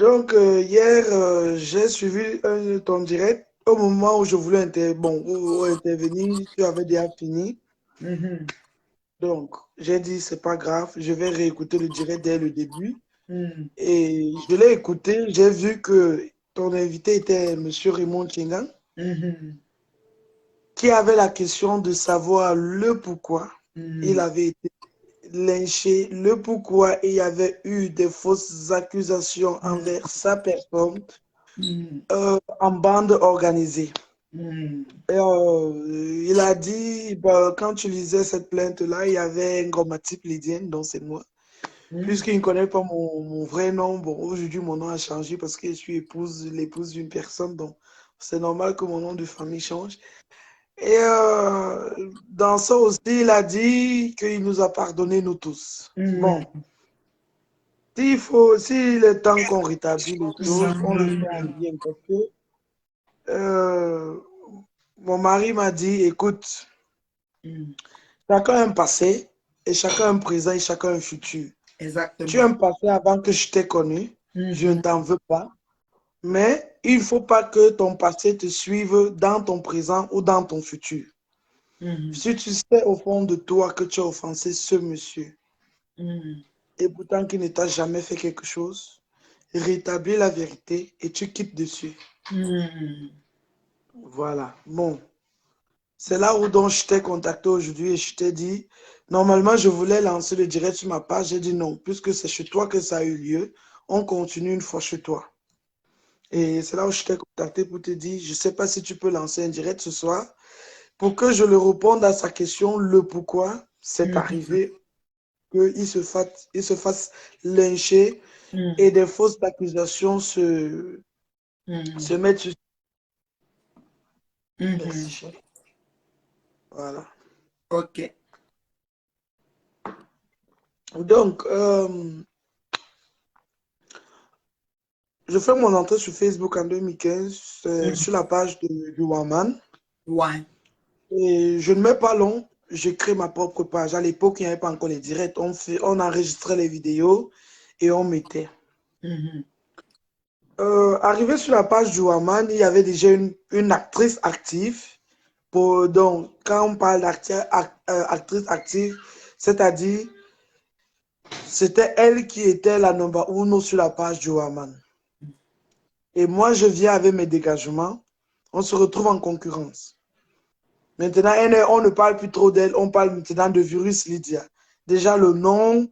Donc, hier, j'ai suivi ton direct. Au moment où je voulais où intervenir, tu avais déjà fini. Mhm, Donc, j'ai dit, c'est pas grave, je vais réécouter le direct dès le début. mhm, Et je l'ai écouté, j'ai vu que ton invité était Monsieur Raymond Chingan, mhm, qui avait la question de savoir le pourquoi il mhm, avait été lynché, le pourquoi il y avait eu des fausses accusations envers sa personne mhm, en bande organisée. mhm, Et, il a dit, bah, quand tu lisais cette plainte-là, il y avait un grammatique lydienne, donc c'est moi. mhm, Puisqu'il ne connaît pas mon vrai nom, bon, aujourd'hui, mon nom a changé parce que je suis l'épouse d'une personne, donc c'est normal que mon nom de famille change. Et dans ça aussi, il a dit qu'il nous a pardonné, nous tous. Bon, mhm, s'il est temps qu'on rétablit les choses, on le fait en bien parce que euh, mon mari m'a dit, écoute, mhm. chacun a un passé, et chacun a un présent, et chacun a un futur. Tu as Exactement. un passé avant que je t'ai connu, je ne Mhm, t'en veux pas, mais il ne faut pas que ton passé te suive dans ton présent ou dans ton futur. mhm, Si tu sais au fond de toi que tu as offensé ce monsieur, mhm, et pourtant qu'il ne t'a jamais fait quelque chose, rétablis la vérité et tu quittes dessus. mhm. Voilà. Bon, c'est là où donc je t'ai contacté aujourd'hui et je t'ai dit, normalement je voulais lancer le direct sur ma page. J'ai dit non, puisque c'est chez toi que ça a eu lieu, on continue une fois chez toi. Et c'est là où je t'ai contacté pour te dire, je ne sais pas si tu peux lancer un direct ce soir pour que je le réponde à sa question, le pourquoi c'est Mhm, arrivé, il se fasse lyncher et mhm, des fausses accusations se mhm, mettent sur... Merci, mhm. chérie. Voilà. Ok. Donc, je fais mon entrée sur Facebook en 2015, Mhm. sur la page du Waman. Ouais. Et je ne mets pas long, je crée ma propre page. À l'époque, il n'y avait pas encore les directs. On enregistrait les vidéos et on mettait. Mhm, Arrivé sur la page du Waman, il y avait déjà une actrice active. Donc, quand on parle d'actrice active, c'est-à-dire, c'était elle qui était la number uno sur la page du Waman. Et moi, je viens avec mes dégagements. On se retrouve en concurrence. Maintenant, on ne parle plus trop d'elle, on parle maintenant de Virus Lydia. Déjà, le nom,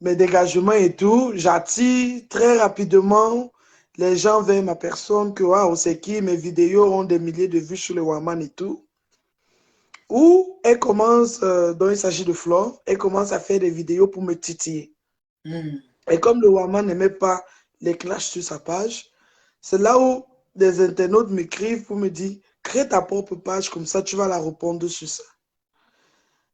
mes dégagements et tout, j'attire très rapidement les gens vers ma personne, que waouh, c'est qui, mes vidéos ont des milliers de vues sur le Waman et tout. Où elle commence, dont il s'agit de Flore, elle commence à faire des vidéos pour me titiller. mhm, Et comme le Waman n'aimait pas les clashs sur sa page, c'est là où des internautes m'écrivent pour me dire, crée ta propre page, comme ça tu vas la répondre sur ça.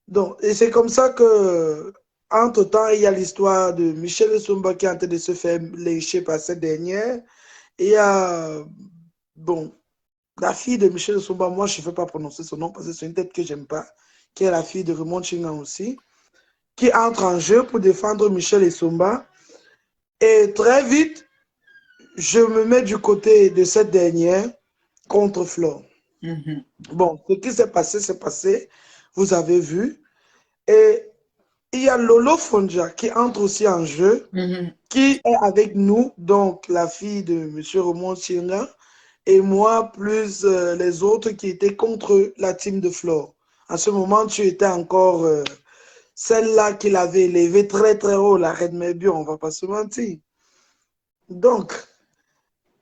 Donc, et c'est comme ça que, entre-temps, il y a l'histoire de Michel Sumba qui est en train de se faire lyncher par cette dernière. Et il y a, bon, la fille de Michel Sumba, moi je ne vais pas prononcer son nom parce que c'est une tête que j'aime pas, qui est la fille de Raymond Chingan aussi, qui entre en jeu pour défendre Michel et Sumba. Et très vite, je me mets du côté de cette dernière contre Flore. mhm, Bon, ce qui s'est passé, c'est passé. Vous avez vu. Et il y a Lolo Fonja qui entre aussi en jeu, mhm. qui est avec nous, donc la fille de M. Raymond Chingan, et moi, plus les autres qui étaient contre la team de Flore. À ce moment, tu étais encore celle-là qui l'avait élevée très très haut, la reine Mébion, on ne va pas se mentir. Donc,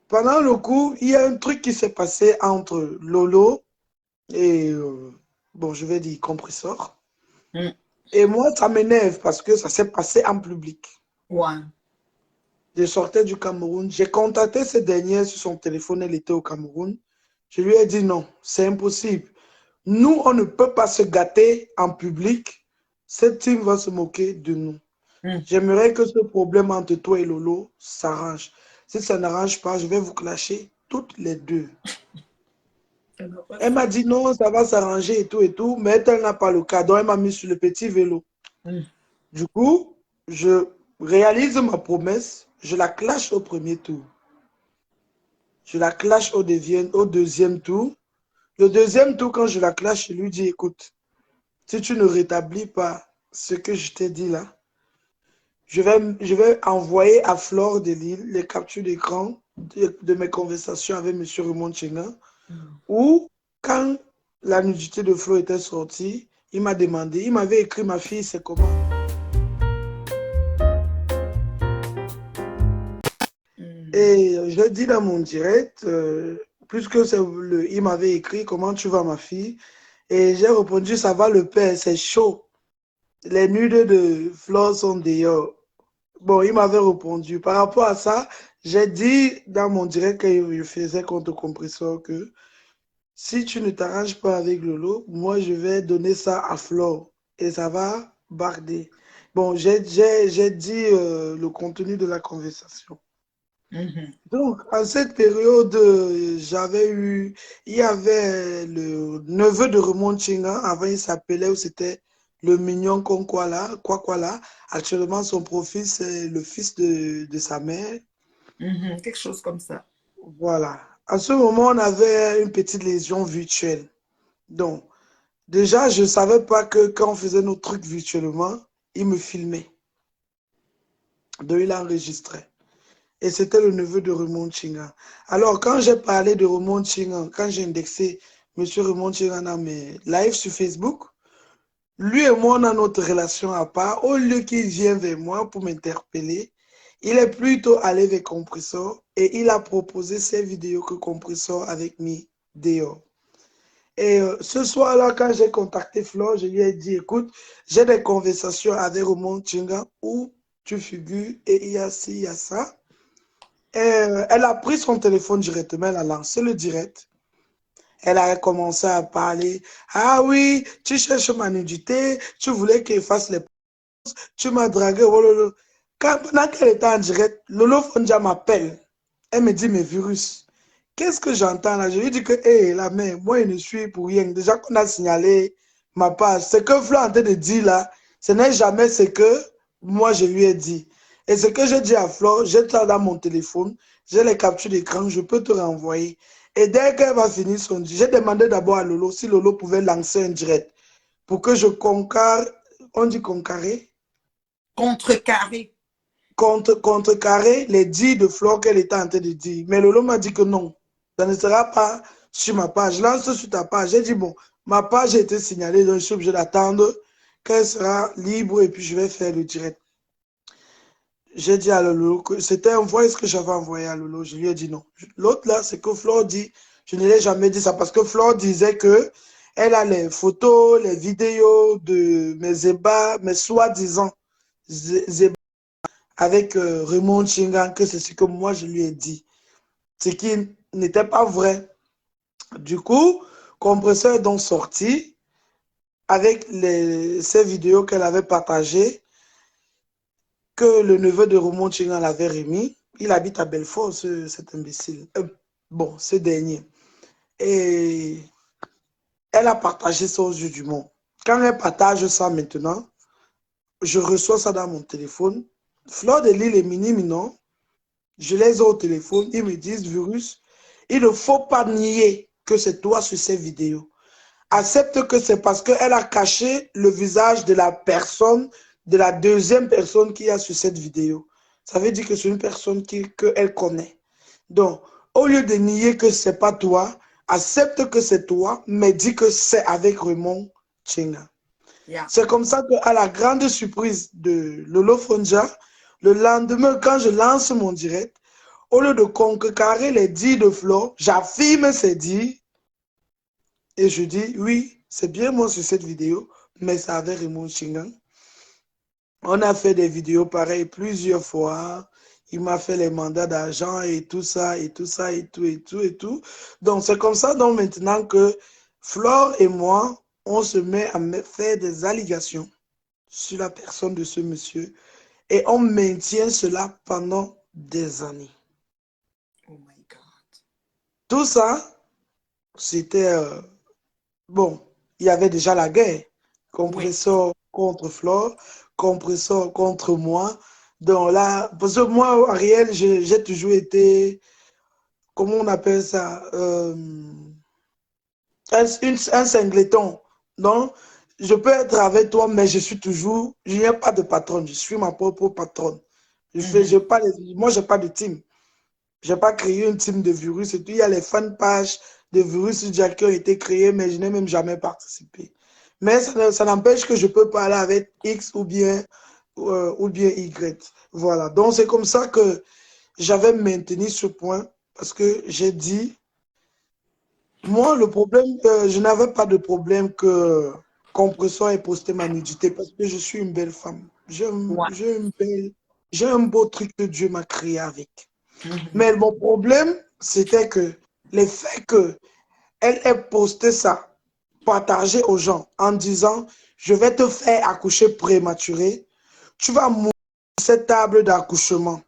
pendant le coup, il y a un truc qui s'est passé entre Lolo et, bon, je vais dire compresseur. Mhm. Et moi, ça m'énerve parce que ça s'est passé en public. Ouais. Je sortais du Cameroun. J'ai contacté cette dernière sur son téléphone. Elle était au Cameroun. Je lui ai dit non, c'est impossible. Nous, on ne peut pas se gâter en public. Cette team va se moquer de nous. Mhm. J'aimerais que ce problème entre toi et Lolo s'arrange. Si ça n'arrange pas, je vais vous clasher toutes les deux. Ça va Elle passer. m'a dit non, ça va s'arranger et tout, mais elle n'a pas le cas. Donc, elle m'a mis sur le petit vélo. Mhm, Du coup, je réalise ma promesse je la clash au premier tour. Je la clash au deuxième tour. Le deuxième tour, quand je la clash, je lui dis, écoute, si tu ne rétablis pas ce que je t'ai dit là, je vais envoyer à Flore de Lille les captures d'écran de mes conversations avec M. Raymond Chenga, où, quand la nudité de Flo était sortie, il m'a demandé, il m'avait écrit, ma fille, c'est comment? Et je dis dans mon direct, puisque il m'avait écrit, comment tu vas, ma fille? Et j'ai répondu, ça va le père, c'est chaud. Les nudes de Flo sont dehors. Bon, il m'avait répondu. Par rapport à ça, j'ai dit dans mon direct que je faisais contre compresseur que si tu ne t'arranges pas avec Lolo, moi je vais donner ça à Flore et ça va barder. Bon, j'ai dit le contenu de la conversation. Donc, en cette période, il y avait le neveu de Raymond Chinga, avant il s'appelait, ou c'était le mignon Kwakwala. Actuellement, son profil, c'est le fils de sa mère. Quelque chose comme ça. Voilà. À ce moment, on avait une petite lésion virtuelle. Donc, déjà, je ne savais pas que quand on faisait nos trucs virtuellement, il me filmait. Donc, il enregistrait. Et c'était le neveu de Raymond Chinga. Alors, quand j'ai parlé de Raymond Chinga, quand j'ai indexé M. Raymond Chinga dans mes lives sur Facebook, lui et moi, on a notre relation à part. Au lieu qu'il vienne vers moi pour m'interpeller, il est plutôt allé vers Compressor et il a proposé ces vidéos que Compressor avec mis dehors. Et ce soir-là, quand j'ai contacté Flore, je lui ai dit, écoute, j'ai des conversations avec Raymond Chinga où tu figures et il y a ci, il y a ça. Elle a pris son téléphone directement, elle a lancé le direct. Elle a commencé à parler. Ah oui, tu cherches ma nudité, tu voulais qu'il fasse les pauses, tu m'as dragué. Oh, lolo. Pendant qu'elle était en direct, Lolo Fonja m'appelle. Elle me dit, mais virus, qu'est-ce que j'entends là? Je lui dis que, hé, la mère, moi, je ne suis pour rien. Déjà qu'on a signalé ma page. Ce que Flo est en train de dire là, ce n'est jamais ce que moi, je lui ai dit. Et ce que j'ai dit à Flo, j'ai ça dans mon téléphone, j'ai les captures d'écran, je peux te renvoyer. Et dès qu'elle va finir son direct, j'ai demandé d'abord à Lolo si Lolo pouvait lancer un direct pour que je concarre, on dit concarrer? Contrecarré. Contrecarrer les dires de Flore qu'elle était en train de dire. Mais Lolo m'a dit que non, ça ne sera pas sur ma page. Lance sur ta page. J'ai dit, bon, ma page a été signalée, donc je suis obligé d'attendre qu'elle sera libre et puis je vais faire le direct. J'ai dit à Lolo que c'était un voice que j'avais envoyé à Lolo. Je lui ai dit non. L'autre là, c'est que Flore dit, je ne l'ai jamais dit ça parce que Flore disait que elle a les photos, les vidéos de mes ébats, mes soi-disant ébats avec Raymond Chingan, que c'est ce que moi je lui ai dit. Ce qui n'était pas vrai. Du coup, Compresseur est donc sorti avec ces vidéos qu'elle avait partagées, que le neveu de Raymond Chingan l'avait remis. Il habite à Belfort, cet imbécile. Bon, ce dernier. Et elle a partagé ça aux yeux du monde. Quand elle partage ça maintenant, je reçois ça dans mon téléphone. Flore de Lille et Mini Minon, je les ai au téléphone, ils me disent, virus, il ne faut pas nier que c'est toi sur ces vidéos. Accepte que c'est parce qu'elle a caché le visage de la personne, de la deuxième personne qui est sur cette vidéo. Ça veut dire que c'est une personne qu'elle connaît. Donc, au lieu de nier que ce n'est pas toi, accepte que c'est toi, mais dis que c'est avec Raymond Chinga. Yeah. C'est comme ça qu'à la grande surprise de Lolo Fonja, le lendemain, quand je lance mon direct, au lieu de contrecarrer les dires de Flo, j'affirme ces dires et je dis, oui, c'est bien moi sur cette vidéo, mais ça avait Raymond Chingan. On a fait des vidéos pareilles plusieurs fois. Il m'a fait les mandats d'argent et tout ça, et tout ça, et tout, et tout, et tout. Donc, c'est comme ça donc maintenant que Flore et moi, on se met à faire des allégations sur la personne de ce monsieur et on maintient cela pendant des années. Oh my God. Tout ça, c'était... bon, il y avait déjà la guerre. Oui. Compresseur contre Flore, compresseur contre moi. Donc là, parce que moi, Ariel, j'ai toujours été, comment on appelle ça, un singleton. Donc, je peux être avec toi, mais je suis toujours, je n'ai pas de patronne, je suis ma propre patronne. Mhm. Moi, je n'ai pas de team. Je n'ai pas créé une team de virus et tout. Il y a les fan pages de virus Jack qui ont été créées, mais je n'ai même jamais participé. Mais ça n'empêche que je peux parler avec X ou bien Y. Voilà. Donc, c'est comme ça que j'avais maintenu ce point parce que j'ai dit, moi, le problème, je n'avais pas de problème que Compressor ait posté ma nudité parce que je suis une belle femme. Ouais. J'ai un beau truc que Dieu m'a créé avec. Mhm. Mais mon problème, c'était que le fait qu'elle ait posté ça, partagé aux gens en disant, je vais te faire accoucher prématuré, tu vas mourir sur cette table d'accouchement.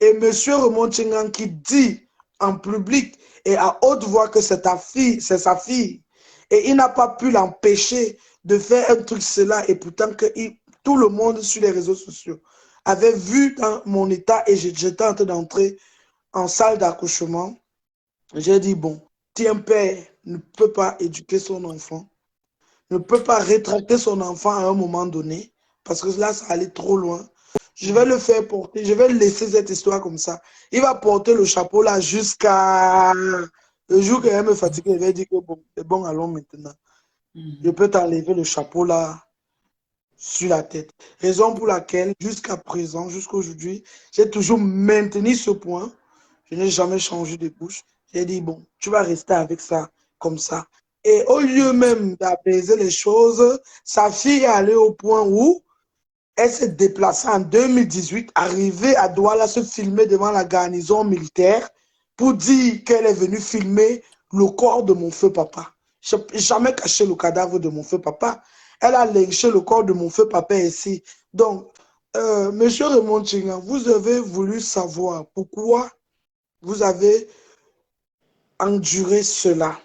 Et monsieur Raymond Tchingan qui dit en public et à haute voix que c'est c'est sa fille. Et il n'a pas pu l'empêcher de faire un truc cela. Et pourtant que tout le monde sur les réseaux sociaux avait vu dans mon état et j'étais en train d'entrer en salle d'accouchement. J'ai dit, bon, si un père ne peut pas éduquer son enfant, ne peut pas rétracter son enfant à un moment donné, parce que là, ça allait trop loin. Je vais Mhm. le faire porter, je vais laisser cette histoire comme ça. Il va porter le chapeau là jusqu'à le jour qu'elle me fatigue, il va dire que bon, c'est bon, allons maintenant. Je Mhm. peux t'enlever le chapeau là sur la tête. Raison pour laquelle, jusqu'à présent, jusqu'à aujourd'hui, j'ai toujours maintenu ce point. Je n'ai jamais changé de bouche. J'ai dit, bon, tu vas rester avec ça, comme ça. Et au lieu même d'apaiser les choses, sa fille est allée au point où elle s'est déplacée en 2018, arrivée à Douala se filmer devant la garnison militaire pour dire qu'elle est venue filmer le corps de mon feu papa. Je n'ai jamais caché le cadavre de mon feu papa. Elle a lynché le corps de mon feu papa ici. Donc, monsieur Raymond Tchingan, vous avez voulu savoir pourquoi vous avez enduré cela.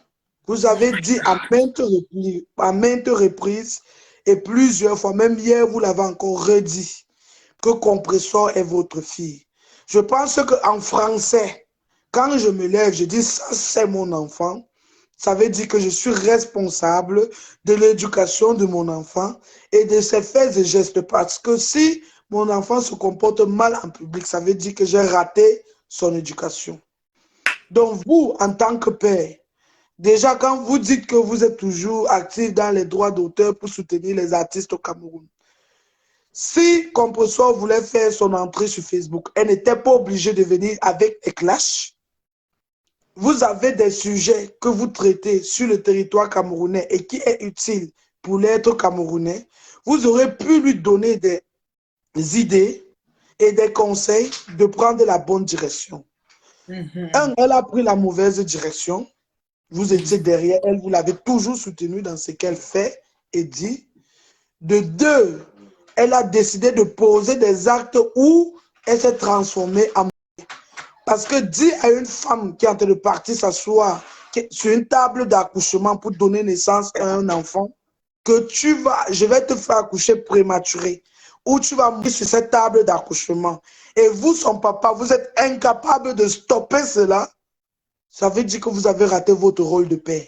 Vous avez dit à maintes reprises et plusieurs fois, même hier, vous l'avez encore redit, que Compressor est votre fille. Je pense qu'en français, quand je me lève, je dis ça, c'est mon enfant. Ça veut dire que je suis responsable de l'éducation de mon enfant et de ses faits et gestes. Parce que si mon enfant se comporte mal en public, ça veut dire que j'ai raté son éducation. Donc vous, en tant que père, déjà quand vous dites que vous êtes toujours actif dans les droits d'auteur pour soutenir les artistes au Cameroun, si Compressor voulait faire son entrée sur Facebook, elle n'était pas obligée de venir avec des clashs. Vous avez des sujets que vous traitez sur le territoire camerounais et qui est utile pour l'être camerounais. Vous aurez pu lui donner des idées et des conseils de prendre la bonne direction. Mhm. Un, elle a pris la mauvaise direction. Vous étiez Mhm. derrière elle, vous l'avez toujours soutenue dans ce qu'elle fait et dit. De deux, elle a décidé de poser des actes où elle s'est transformée en... Parce que dire à une femme qui est en train de partir s'asseoir sur une table d'accouchement pour donner naissance à un enfant, que je vais te faire accoucher prématuré, ou tu vas mourir sur cette table d'accouchement, et vous, son papa, vous êtes incapable de stopper cela, ça veut dire que vous avez raté votre rôle de père.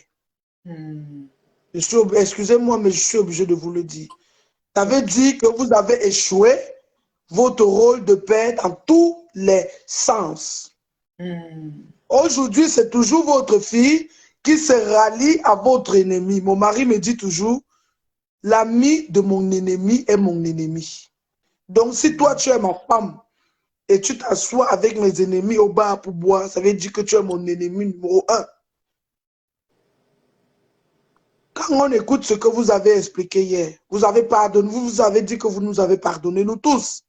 Mhm. Excusez-moi, mais je suis obligé de vous le dire. Ça veut Ok. dire que vous avez échoué votre rôle de père dans tous les sens. Mhm. Aujourd'hui, c'est toujours votre fille qui se rallie à votre ennemi. Mon mari me dit toujours, l'ami de mon ennemi est mon ennemi. Donc, si toi, tu es ma femme et tu t'assois avec mes ennemis au bar pour boire, ça veut dire que tu es mon ennemi numéro un. Quand on écoute ce que vous avez expliqué hier, vous avez pardonné, vous avez dit que vous nous avez pardonné, nous tous.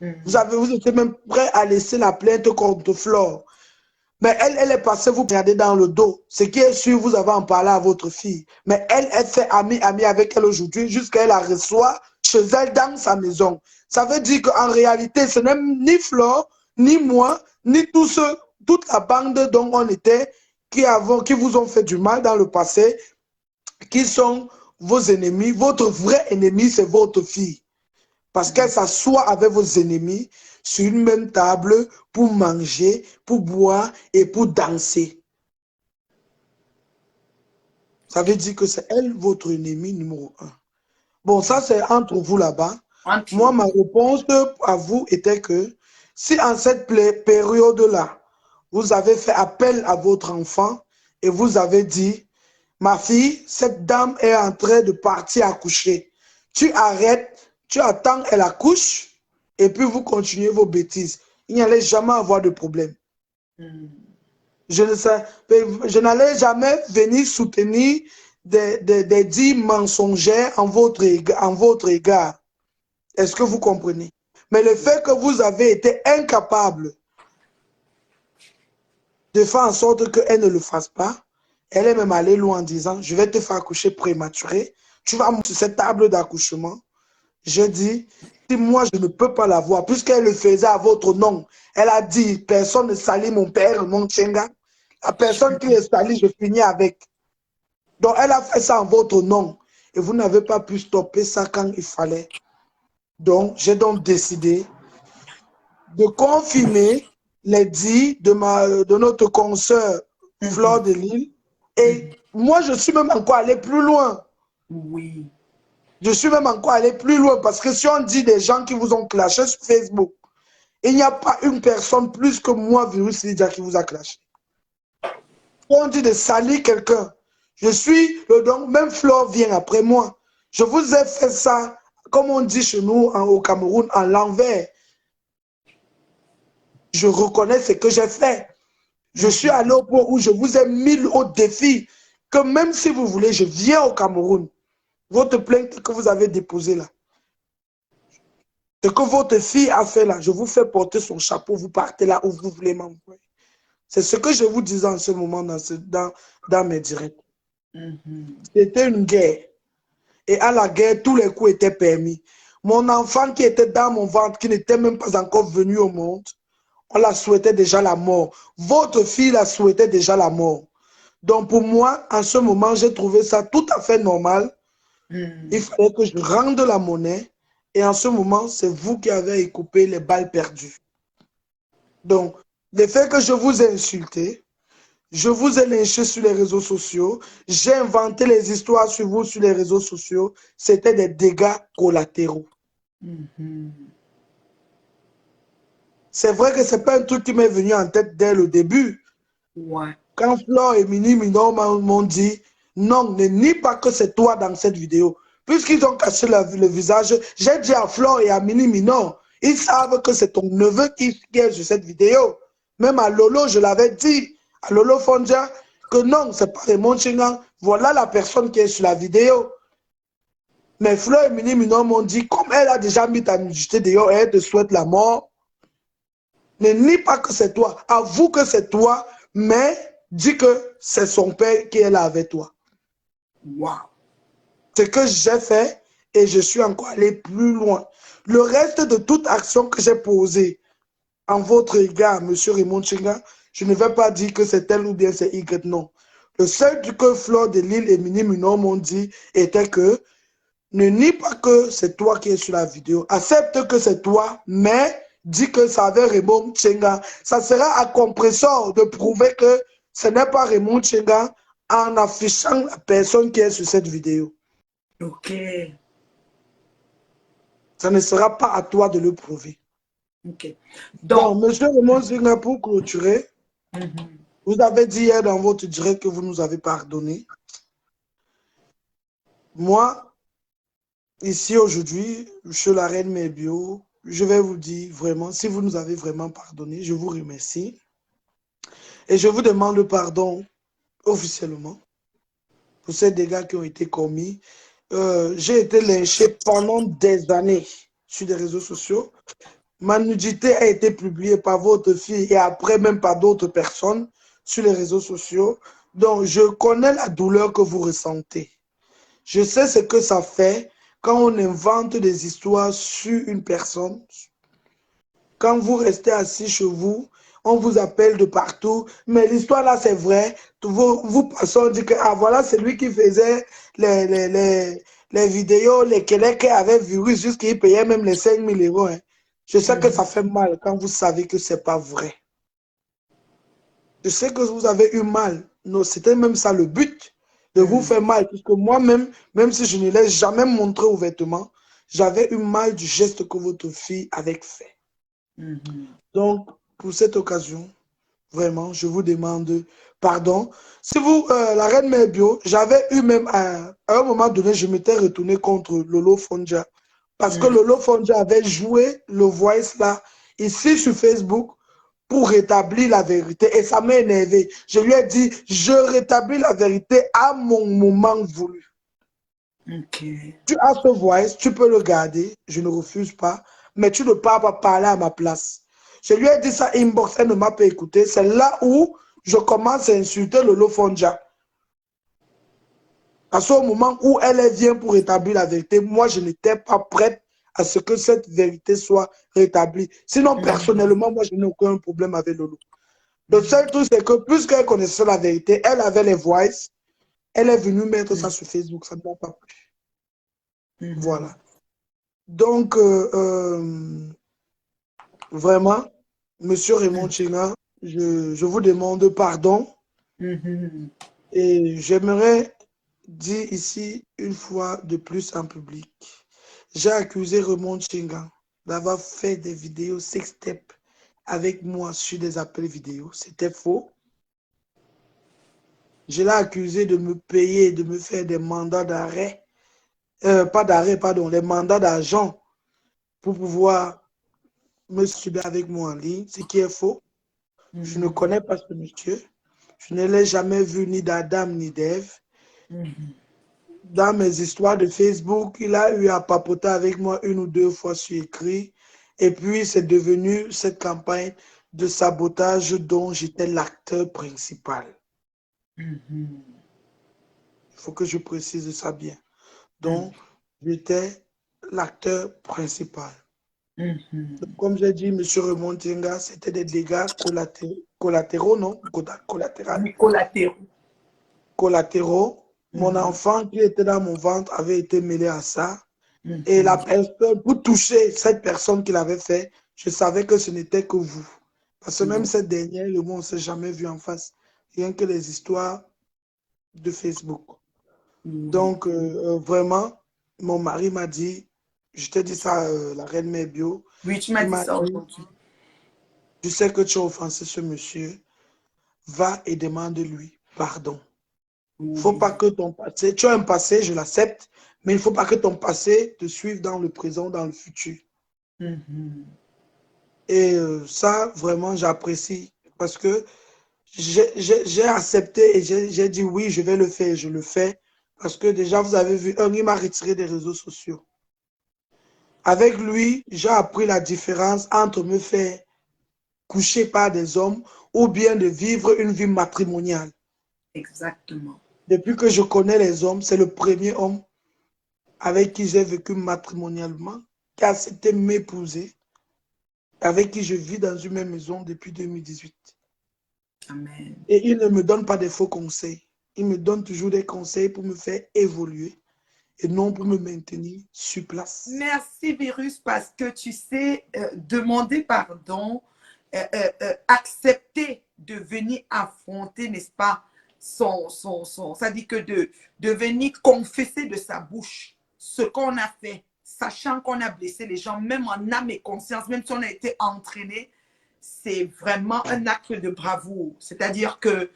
Mhm. Vous étiez même prêt à laisser la plainte contre Flore. Mais elle est passée vous regarder dans le dos. Ce qui est sûr, vous avez en parlé à votre fille. Mais elle fait ami avec elle aujourd'hui jusqu'à elle la reçoit chez elle dans sa maison. Ça veut dire qu'en réalité, ce n'est ni Flore, ni moi, ni toute la bande dont on était, qui vous ont fait du mal dans le passé, qui sont vos ennemis. Votre vrai ennemi, c'est votre fille. Parce qu'elle s'assoit avec vos ennemis sur une même table pour manger, pour boire et pour danser. Ça veut dire que c'est elle, votre ennemi numéro un. Bon, ça, c'est entre vous là-bas. Moi, ma réponse à vous était que si en cette période-là, vous avez fait appel à votre enfant et vous avez dit, ma fille, cette dame est en train de partir accoucher. Tu arrêtes, tu attends, elle accouche et puis vous continuez vos bêtises. Il n'y allait jamais avoir de problème. Je n'allais jamais venir soutenir des dits mensongers en votre égard. Est-ce que vous comprenez? Mais le fait que vous avez été incapable de faire en sorte qu'elle ne le fasse pas, elle est même allée loin en disant, je vais te faire accoucher prématuré, tu vas monter sur cette table d'accouchement. Je dis, si moi je ne peux pas la voir, puisqu'elle le faisait à votre nom, elle a dit, personne ne salit mon père, mon tchenga. La personne qui est salie, je finis avec. Donc elle a fait ça en votre nom. Et vous n'avez pas pu stopper ça quand il fallait. Donc j'ai donc décidé de confirmer les dits de notre consoeur Fleur de Lille. Et moi, je suis même encore allé plus loin. Oui. Je suis même encore allé plus loin parce que si on dit des gens qui vous ont clashé sur Facebook, il n'y a pas une personne plus que moi, Virus Lydia, qui vous a clashé. On dit de salir quelqu'un. Je suis le don, même Flore vient après moi. Je vous ai fait ça, comme on dit chez nous au Cameroun, en l'envers. Je reconnais ce que j'ai fait. Je suis allé au point où je vous ai mis au défi que même si vous voulez, je viens au Cameroun. Votre plainte que vous avez déposée là, ce que votre fille a fait là, je vous fais porter son chapeau, vous partez là où vous voulez m'envoyer. C'est ce que je vous disais en ce moment dans mes directs. C'était une guerre. Et à la guerre, tous les coups étaient permis. Mon enfant qui était dans mon ventre, qui n'était même pas encore venu au monde, on la souhaitait déjà la mort. Votre fille la souhaitait déjà la mort. Donc pour moi, en ce moment, j'ai trouvé ça tout à fait normal. Il fallait que je rende la monnaie. Et en ce moment, c'est vous qui avez écoupé les balles perdues. Donc, le fait que je vous ai insulté, je vous ai lynché sur les réseaux sociaux, j'ai inventé les histoires sur vous sur les réseaux sociaux, c'était des dégâts collatéraux. C'est vrai que ce n'est pas un truc qui m'est venu en tête dès le début. Ouais. Quand Flore et Mini Minon m'ont dit, non, ne nie pas que c'est toi dans cette vidéo. Puisqu'ils ont caché le visage, j'ai dit à Flore et à Mini Minon, ils savent que c'est ton neveu qui est sur cette vidéo. Même à Lolo, je l'avais dit, à Lolo Fondia, que non, c'est pas Raymond Chingan, voilà la personne qui est sur la vidéo. Mais Flore et Mini Minon m'ont dit, comme elle a déjà mis ta nudité dehors et elle te souhaite la mort, ne nie pas que c'est toi, avoue que c'est toi, mais dis que c'est son père qui est là avec toi. Wow. Ce que j'ai fait et je suis encore allé plus loin. Le reste de toute action que j'ai posée en votre égard, M. Raymond Chinga, je ne vais pas dire que c'est elle ou bien c'est Y, non. Le seul truc que Flore de Lille et Mini Minon m'ont dit était que ne nie pas que c'est toi qui es sur la vidéo. Accepte que c'est toi, mais dis que ça avait Raymond Chinga. Ça sera à compresseur de prouver que ce n'est pas Raymond Chinga en affichant la personne qui est sur cette vidéo. Ok. Ça ne sera pas à toi de le prouver. Ok. Donc, monsieur Raymond Chinga, pour clôturer, Mhm. vous avez dit hier dans votre direct que vous nous avez pardonné. Moi, ici aujourd'hui, chez la Reine Merbio, je vais vous dire vraiment, si vous nous avez vraiment pardonné, je vous remercie. Et je vous demande pardon officiellement pour ces dégâts qui ont été commis. J'ai été lynché pendant des années sur les réseaux sociaux. Ma nudité a été publiée par votre fille et après même par d'autres personnes sur les réseaux sociaux. Donc, je connais la douleur que vous ressentez. Je sais ce que ça fait quand on invente des histoires sur une personne. Quand vous restez assis chez vous, on vous appelle de partout. Mais l'histoire là, c'est vrai. Vous passez, on dit que ah, voilà, c'est lui qui faisait les vidéos, les Québec avaient virus jusqu'ils payaient même les 5 000 euros. Hein. Je sais que ça fait mal quand vous savez que ce n'est pas vrai. Je sais que vous avez eu mal. Non, c'était même ça le but, de vous faire mal. Puisque moi-même, même si je ne l'ai jamais montré ouvertement, j'avais eu mal du geste que votre fille avait fait. Donc, pour cette occasion, vraiment, je vous demande pardon. Si vous, la reine Mère Bio, j'avais eu même à un moment donné, je m'étais retourné contre Lolo Fonja. Parce que Lolo Fonja avait joué le voice là, ici sur Facebook, pour rétablir la vérité. Et ça m'a énervé. Je lui ai dit, je rétablis la vérité à mon moment voulu. Tu as ce voice, tu peux le garder, je ne refuse pas, mais tu ne peux pas parler à ma place. Je lui ai dit ça inbox, elle ne m'a pas écouté. C'est là où je commence à insulter Lolo Fonja. À ce moment où elle vient pour rétablir la vérité, moi, je n'étais pas prête à ce que cette vérité soit rétablie. Sinon, personnellement, moi, je n'ai aucun problème avec Lolo. Le seul truc, c'est que plus qu'elle connaissait la vérité, elle avait les voices, elle est venue mettre ça sur Facebook, ça ne m'a pas plu. Voilà. Donc, vraiment, Monsieur Raymond Chinga, je vous demande pardon et j'aimerais dire ici une fois de plus en public. J'ai accusé Raymond Chinga d'avoir fait des vidéos sextep avec moi sur des appels vidéo. C'était faux. Je l'ai accusé de me payer, de me faire des mandats d'arrêt, pas d'arrêt, pardon, les mandats d'argent pour pouvoir me suivre avec moi en ligne, ce qui est faux. Je ne connais pas ce monsieur. Je ne l'ai jamais vu ni d'Adam ni d'Ève. Dans mes histoires de Facebook, il a eu à papoter avec moi une ou deux fois sur écrit. Et puis, c'est devenu cette campagne de sabotage dont j'étais l'acteur principal. Il faut que je précise ça bien. Donc, j'étais l'acteur principal. Donc, comme j'ai dit, M. Raymond Chinga, c'était des dégâts collatéraux, non? Collatéraux. Mon enfant qui était dans mon ventre avait été mêlé à ça. Et la personne, pour toucher cette personne qui l'avait fait, je savais que ce n'était que vous. Parce que même cette dernière, le mot, on ne s'est jamais vu en face. Rien que les histoires de Facebook. Donc, vraiment, mon mari m'a dit, je t'ai dit ça, la reine Mère Bio. Oui, tu m'as dit ça aujourd'hui. Je sais que tu as offensé ce monsieur. Va et demande-lui pardon. Il ne faut pas que ton passé, tu as un passé, je l'accepte, mais il ne faut pas que ton passé te suive dans le présent, dans le futur. Et ça, vraiment, j'apprécie parce que j'ai accepté et j'ai dit oui, je vais le faire, je le fais. Parce que déjà, vous avez vu, il m'a retiré des réseaux sociaux. Avec lui, j'ai appris la différence entre me faire coucher par des hommes ou bien de vivre une vie matrimoniale. Exactement. Depuis que je connais les hommes, c'est le premier homme avec qui j'ai vécu matrimonialement, qui a accepté de m'épouser, avec qui je vis dans une même maison depuis 2018. Amen. Et il ne me donne pas des faux conseils. Il me donne toujours des conseils pour me faire évoluer et non pour me maintenir sur place. Merci, Virus, parce que tu sais, demander pardon, accepter de venir affronter, n'est-ce pas, ça dit que de venir confesser de sa bouche ce qu'on a fait, sachant qu'on a blessé les gens, même en âme et conscience, même si on a été entraîné, c'est vraiment un acte de bravoure. C'est-à-dire que,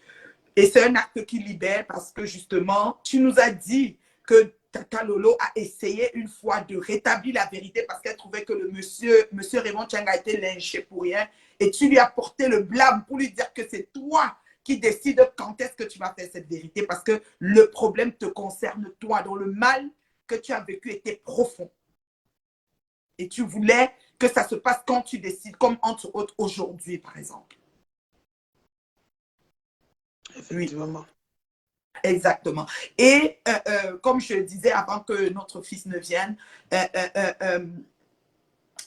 et c'est un acte qui libère parce que justement, tu nous as dit que Tata Lolo a essayé une fois de rétablir la vérité parce qu'elle trouvait que le monsieur Raymond Chinga a été lynché pour rien. Et tu lui as porté le blâme pour lui dire que c'est toi qui décides quand est-ce que tu vas faire cette vérité parce que le problème te concerne toi, dont le mal que tu as vécu était profond. Et tu voulais que ça se passe quand tu décides, comme entre autres aujourd'hui, par exemple. Effectivement. Oui. Exactement. Et comme je le disais avant que notre fils ne vienne,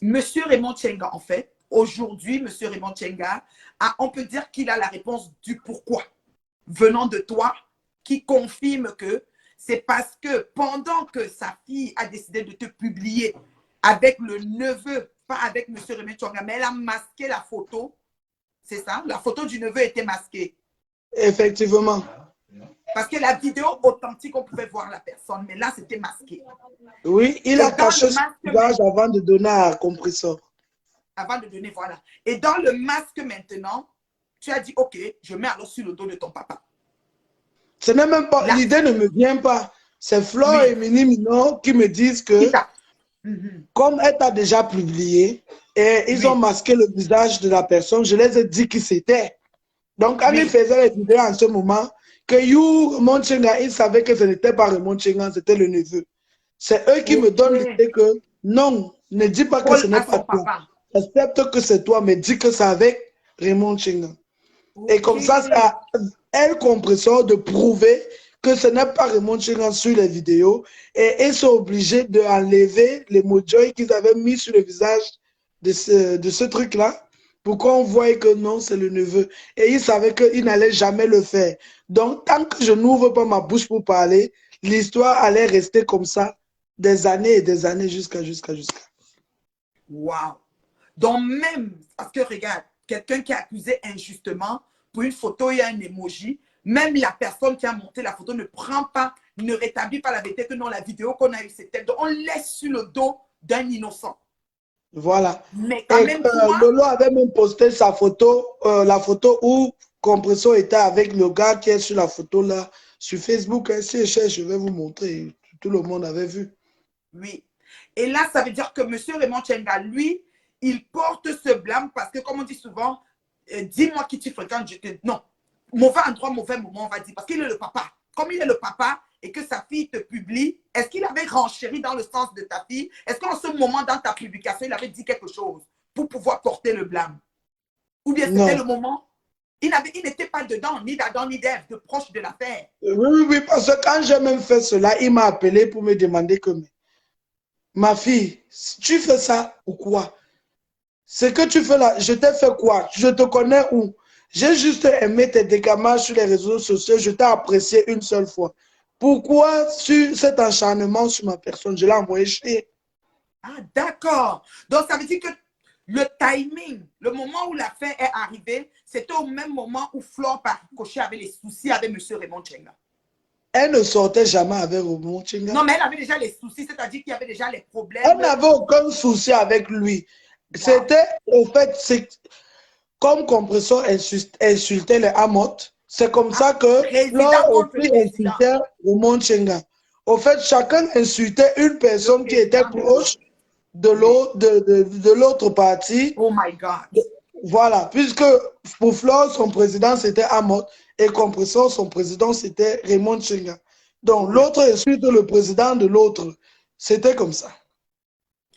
Monsieur Raymond Chinga, en fait, aujourd'hui, Monsieur Raymond Chinga, on peut dire qu'il a la réponse du pourquoi venant de toi qui confirme que c'est parce que pendant que sa fille a décidé de te publier avec le neveu, pas avec M. Raymond Tchonga, mais elle a masqué la photo. C'est ça? La photo du neveu était masquée. Effectivement. Parce que la vidéo authentique, on pouvait voir la personne, mais là, c'était masqué. Oui, il Et a dans caché le son masque, visage avant de donner à compresseur. avant de donner, voilà. Et dans le masque maintenant, tu as dit, OK, je mets alors sur le dos de ton papa. Ce n'est même pas, Là, l'idée ne me vient pas. C'est Flore oui. et Mini Mino qui me disent que, comme elle t'a déjà publié, et ils ont masqué le visage de la personne, je les ai dit qui c'était. Donc, quand ils faisaient les vidéos en ce moment, que You Monchenga, ils savaient que ce n'était pas Raymond Chenga, c'était le neveu. C'est eux qui me donnent l'idée que non, ne dis pas que ce n'est pas toi. Accepte que c'est toi, mais dis que c'est avec Raymond Chenga. Et comme ça, c'est à elle, compresseur, de prouver que ce n'est pas Raymond Chenga sur les vidéos. Et ils sont obligés d'enlever les mojoy qu'ils avaient mis sur le visage de ce truc-là, pour qu'on voie que non, c'est le neveu. Et ils savaient qu'ils n'allaient jamais le faire. Donc, tant que je n'ouvre pas ma bouche pour parler, l'histoire allait rester comme ça des années et des années jusqu'à. Wow. Donc même, parce que regarde, quelqu'un qui est accusé injustement, pour une photo, il y a un emoji, même la personne qui a monté la photo ne prend pas, ne rétablit pas la vérité que non, la vidéo qu'on a eue, c'était. Donc on laisse sur le dos d'un innocent. Voilà. Mais quand même, toi, Lolo avait même posté sa photo, la photo où Compresso était avec le gars qui est sur la photo là, sur Facebook. Si je vais vous montrer. Tout le monde avait vu. Oui. Et là, ça veut dire que M. Raymond Tchenga, lui, il porte ce blâme parce que, comme on dit souvent, dis-moi qui tu fréquentes, je te... Non, mauvais endroit, mauvais moment, on va dire, parce qu'il est le papa. Comme il est le papa et que sa fille te publie, est-ce qu'il avait renchéri dans le sens de ta fille? Est-ce qu'en ce moment, dans ta publication, il avait dit quelque chose pour pouvoir porter le blâme? Ou bien c'était le moment? Il n'était pas dedans, ni d'Adam, ni d'Ève, de proche de l'affaire. Oui, parce que quand j'ai même fait cela, il m'a appelé pour me demander que ma fille, tu fais ça ou quoi? Ce que tu fais là, je t'ai fait quoi? Je te connais où? J'ai juste aimé tes décamages sur les réseaux sociaux, je t'ai apprécié une seule fois. Pourquoi sur cet acharnement sur ma personne? Je l'ai envoyé chier. Ah, d'accord. Donc, ça veut dire que le timing, le moment où l'affaire est arrivée, c'était au même moment où Flore Paricochet avait les soucis avec M. Raymond Tchenga. Elle ne sortait jamais avec Raymond Tchenga. Non, mais elle avait déjà les soucis, c'est-à-dire qu'il y avait déjà les problèmes. Elle n'avait aucun souci avec lui. Wow. C'était, au fait, comme Compressor insultait les Amotes, c'est comme ça que Flore aussi insultait Raymond Tchenga. Au fait, chacun insultait une personne qui était proche de l'autre parti. Oh my God. Voilà, puisque pour Flore, son président, c'était Amot, et Compressor, son président, c'était Raymond Tchenga. Donc, l'autre insulte le président de l'autre. C'était comme ça.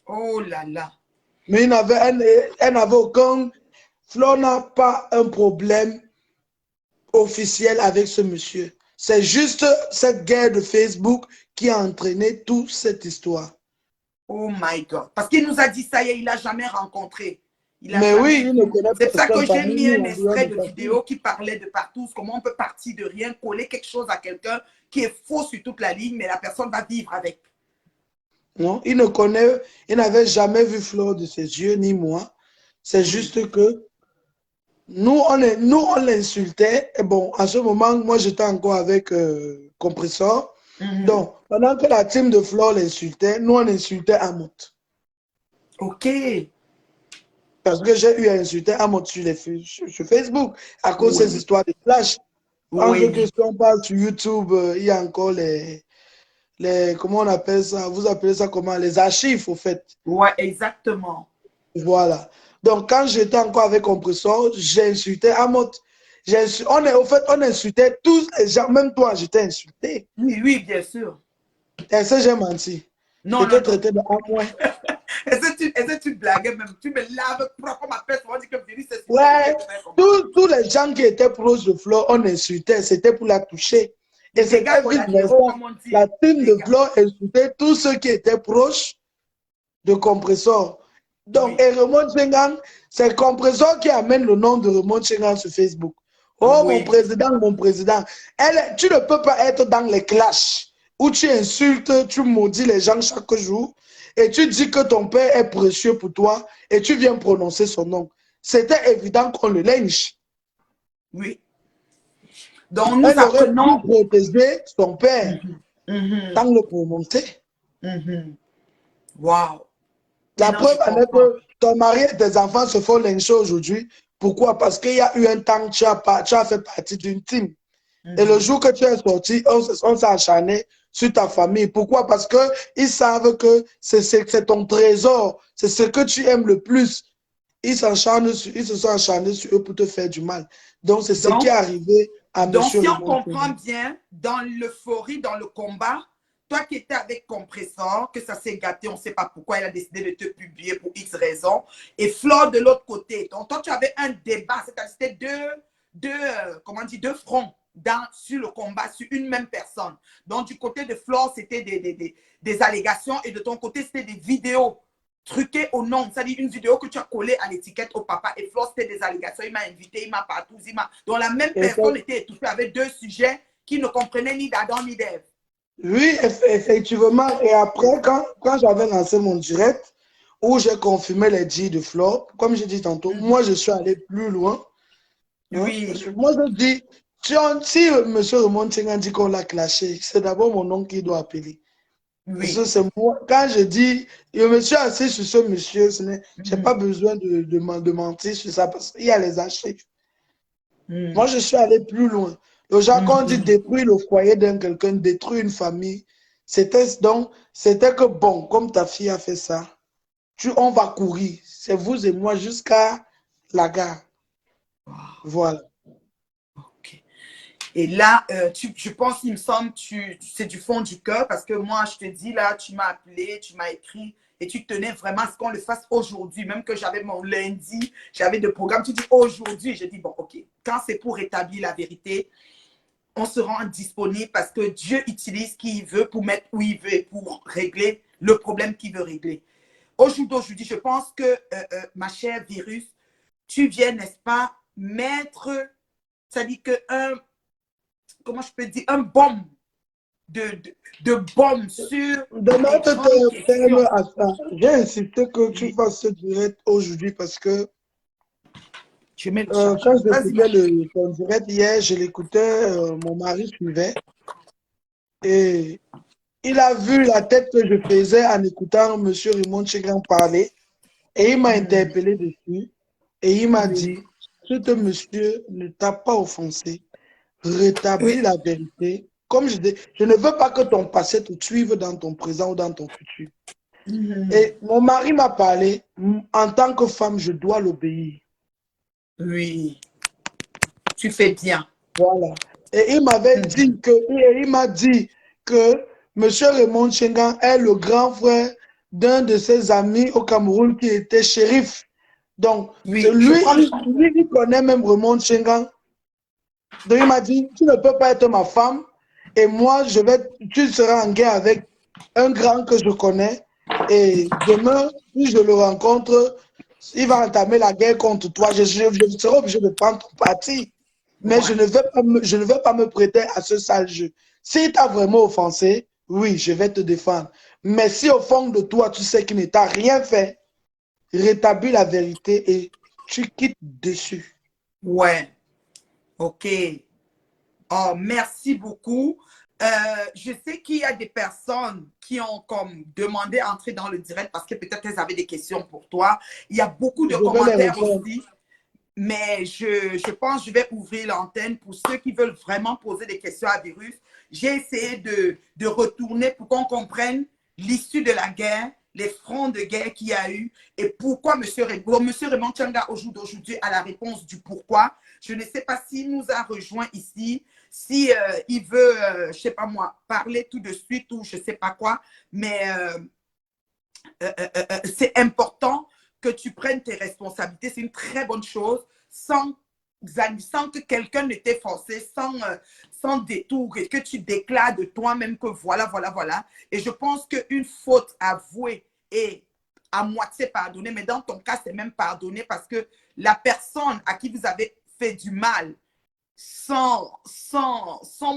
Oh là là. Mais elle n'avait aucun... Flore n'a pas un problème officiel avec ce monsieur. C'est juste cette guerre de Facebook qui a entraîné toute cette histoire. Oh my God. Parce qu'il nous a dit ça et il n'a jamais rencontré. Mais oui, il ne connaît pas. C'est pour ça que j'ai mis un extrait de vidéo qui parlait de partout, comment on peut partir de rien, coller quelque chose à quelqu'un qui est faux sur toute la ligne, mais la personne va vivre avec. Non, il ne connaît, il n'avait jamais vu Flore de ses yeux, ni moi. C'est juste que nous, on l'insultait. Et bon, à ce moment, moi, j'étais encore avec Compressor. Donc, pendant que la team de Flore l'insultait, nous, on insultait Amot. OK. Parce que j'ai eu à insulter Amot sur Facebook à cause de ces histoires de flash. En ce que si on parle sur YouTube, il y a encore les comment on appelle ça? Vous appelez ça comment? Les archives, au fait. Ouais, exactement. Voilà. Donc, quand j'étais encore avec Compressor, j'ai insulté Amot. Au fait, on insultait tous les gens. Même toi, j'étais insulté. Oui, oui, bien sûr. Est-ce que j'ai menti? Non, j'étais traité de moins. Est-ce que tu blaguais même? Tu me laves propre ma peste. On dit que c'est ouais. Tous les gens qui étaient proches de Flore, on insultait. C'était pour la toucher. Et c'était vice-versa. La team de Flore insultait tous ceux qui étaient proches de Compressor. Donc, et Raymond Tchenga, c'est Compressor qui amène le nom de Raymond Tchenga sur Facebook. Oh, mon président, mon président. Tu ne peux pas être dans les clashs où tu insultes, tu maudis les gens chaque jour, et tu dis que ton père est précieux pour toi, et tu viens prononcer son nom. C'était évident qu'on le lynche. Oui. Donc, nous Elle aurait pu apprenons. protéger son père Mhm, mhm, sans le prononcer. mhm. Wow. La Maintenant, je preuve en est comprends. que ton mari et tes enfants se font lyncher aujourd'hui. Pourquoi? Parce qu'il y a eu un temps, tu as fait partie d'une team. Et le Mhm. jour que tu es sorti, on s'est acharné sur ta famille. Pourquoi? Parce qu'ils savent que c'est ton trésor. C'est ce que tu aimes le plus. Ils se sont acharnés sur eux pour te faire du mal. Donc, c'est ce qui est Donc, arrivé à Donc, Monsieur si on Raymond. comprend bien, dans l'euphorie, dans le combat, toi qui étais avec Compressor, que ça s'est gâté, on ne sait pas pourquoi il a décidé de te publier pour X raisons, et Flore de l'autre côté. Donc, toi, tu avais un débat, c'est-à-dire c'était deux fronts sur le combat, sur une même personne. Donc, du côté de Flore, c'était des allégations, et de ton côté, c'était des vidéos truqué au nom, c'est-à-dire une vidéo que tu as collée à l'étiquette au papa et Flo, c'était des allégations, il m'a invité, il m'a partout, donc la même Et personne était étouffée avec deux sujets qui ne comprenaient ni d'Adam ni d'Ève. oui, effectivement. Et après, quand j'avais lancé mon direct, où j'ai confirmé les dires de Flore, comme j'ai dit tantôt, moi, je suis allé plus loin. Hein. Oui, Moi, je dis, si M. Raymond Tchengan dit qu'on l'a clashé, c'est d'abord mon nom qui doit appeler. Parce que oui. c'est moi. Quand je dis, je me suis assis sur ce monsieur, je n'ai pas besoin de mentir sur ça parce qu'il y a les archives. Moi, je suis allé plus loin. Le gens, quand on dit détruire le foyer d'un quelqu'un, détruire une famille, c'était que bon, comme ta fille a fait ça, on va courir. C'est vous et moi jusqu'à la gare. Voilà. Ok. Et là, je pense, il me semble, c'est du fond du cœur parce que moi, je te dis, là, tu m'as appelé, tu m'as écrit et tu tenais vraiment à ce qu'on le fasse aujourd'hui. Même que j'avais mon lundi, j'avais des programmes, tu dis aujourd'hui. Je dis, bon, ok, quand c'est pour rétablir la vérité, on se rend disponible parce que Dieu utilise qui il veut pour mettre où il veut et pour régler le problème qu'il veut régler. Aujourd'hui, je pense que, ma chère Virus, tu viens, n'est-ce pas, mettre, c'est-à-dire comment je peux dire, un bombe de bombe sur De les notre grandes terme questions. à ça, j'ai insisté que tu Oui, fasses ce direct aujourd'hui parce que je mets le quand chargeur. Vas-y, mon j'écoutais chéri. ton direct hier, je l'écoutais, mon mari suivait et il a vu la tête que je faisais en écoutant M. Raymond Tchégran parler et il m'a interpellé dessus et il m'a Oui. dit, ce monsieur ne t'a pas offensé, rétablis Oui. la vérité. Comme je dis, je ne veux pas que ton passé te suive dans ton présent ou dans ton futur. Et mon mari m'a parlé, en tant que femme, je dois l'obéir. Oui. Tu fais bien. Voilà. Et il m'a dit que M. Raymond Tchengan est le grand frère d'un de ses amis au Cameroun qui était shérif. Donc, Oui, je prends le champ. il connaît même Raymond Tchengan. Donc, il m'a dit, tu ne peux pas être ma femme et moi, tu seras en guerre avec un grand que je connais. Et demain, si je le rencontre, il va entamer la guerre contre toi. Je serai obligé de prendre ton parti. Mais Ouais. je ne vais pas me prêter à ce sale jeu. S'il t'a vraiment offensé, oui, je vais te défendre. Mais si au fond de toi, tu sais qu'il ne t'a rien fait, rétablis la vérité et tu quittes dessus. Ouais. OK. Oh, merci beaucoup. Je sais qu'il y a des personnes qui ont comme demandé à entrer dans le direct parce que peut-être elles avaient des questions pour toi. Il y a beaucoup de Je vais les commentaires répondre. aussi, mais je pense que je vais ouvrir l'antenne pour ceux qui veulent vraiment poser des questions à Virus. J'ai essayé de retourner pour qu'on comprenne l'issue de la guerre, les fronts de guerre qu'il y a eu et pourquoi M. Raymond Tchanga aujourd'hui a la réponse du pourquoi. Je ne sais pas s'il nous a rejoint ici, si il veut, je sais pas moi, parler tout de suite ou je sais pas quoi, mais c'est important que tu prennes tes responsabilités. C'est une très bonne chose sans que quelqu'un ne t'ait forcé, sans détour, et que tu déclares de toi-même que voilà, voilà, voilà. Et je pense qu'une faute avouée est à moitié pardonnée, mais dans ton cas, c'est même pardonné parce que la personne à qui vous avez fait du mal sans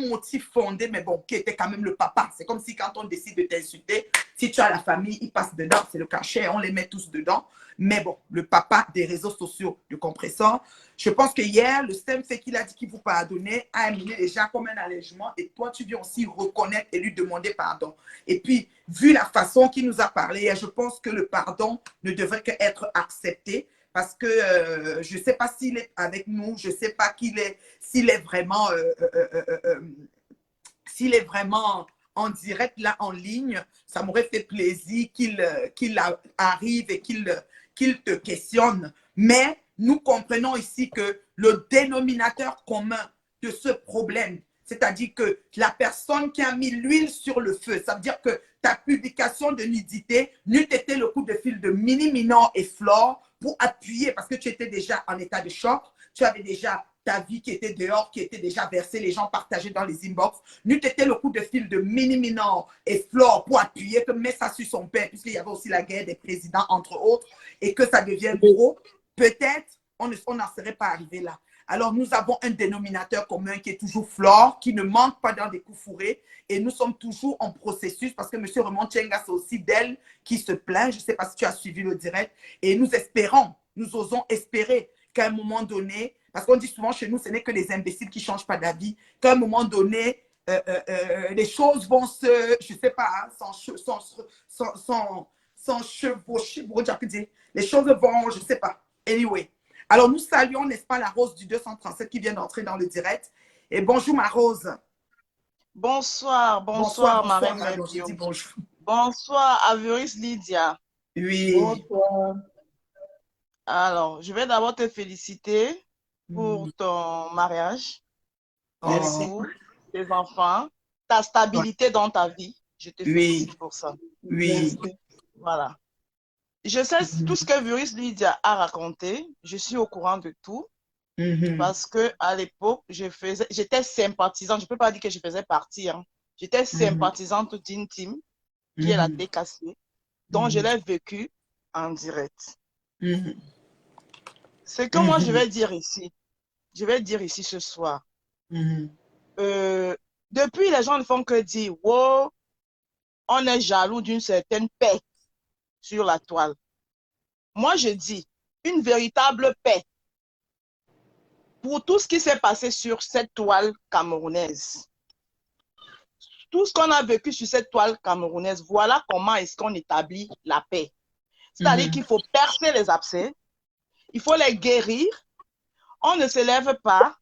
motif fondé, mais bon, qui était quand même le papa. C'est comme si quand on décide de t'insulter, si tu as la famille, ils passent dedans, c'est le cachet, on les met tous dedans. Mais bon, le papa des réseaux sociaux, le compresseur, je pense que hier, le STEM fait qu'il a dit qu'il vous pardonnait, a amené les gens comme un allègement et toi, tu viens aussi reconnaître et lui demander pardon. Et puis, vu la façon qu'il nous a parlé, je pense que le pardon ne devrait qu'être accepté parce que je ne sais pas s'il est avec nous, je ne sais pas s'il est vraiment en direct là en ligne. Ça m'aurait fait plaisir qu'il arrive et qu'il te questionne. Mais nous comprenons ici que le dénominateur commun de ce problème, c'est-à-dire que la personne qui a mis l'huile sur le feu, ça veut dire que ta publication de nudité n'eût été le coup de fil de Mini, Minor et Flore pour appuyer, parce que tu étais déjà en état de choc, tu avais déjà ta vie qui était dehors, qui était déjà versée, les gens partageaient dans les inbox, n'eût été le coup de fil de Mini, Minor et Flore pour appuyer, que met ça sur son père, puisqu'il y avait aussi la guerre des présidents, entre autres, et que ça devient gros, peut-être on n'en serait pas arrivé là. Alors, nous avons un dénominateur commun qui est toujours Flore, qui ne manque pas dans des coups fourrés. Et nous sommes toujours en processus parce que M. Raymond Tchenga, c'est aussi d'elle qui se plaint. Je ne sais pas si tu as suivi le direct. Et nous espérons, nous osons espérer qu'à un moment donné, parce qu'on dit souvent chez nous, ce n'est que les imbéciles qui ne changent pas d'avis, qu'à un moment donné, les choses vont se, je ne sais pas, hein, sans chevaucher, les choses vont, je ne sais pas. Anyway. Alors, nous saluons, n'est-ce pas, la Rose du 237 qui vient d'entrer dans le direct. Et bonjour, ma Rose. Bonsoir, Bonsoir, Marraine pardon, je Mebio. dis bonjour. Bonsoir, Averys Lydia. Oui. Bonsoir. Alors, je vais d'abord te féliciter pour ton mariage, tes époux, tes enfants, ta stabilité dans ta vie. Je te félicite pour ça. Oui. Voilà. Je sais tout ce que Averys Lydia a raconté. Je suis au courant de tout. Parce que à l'époque, j'étais sympathisante. Je ne peux pas dire que je faisais partie. Hein. J'étais sympathisante d'une team qui est la TKC, dont je l'ai vécu en direct. Ce que moi je vais dire ici ce soir. Depuis, les gens ne font que dire, wow, on est jaloux d'une certaine paix sur la toile. Moi, je dis, une véritable paix pour tout ce qui s'est passé sur cette toile camerounaise. Tout ce qu'on a vécu sur cette toile camerounaise, voilà comment est-ce qu'on établit la paix. C'est-à-dire qu'il faut percer les abcès, il faut les guérir, on ne se lève pas,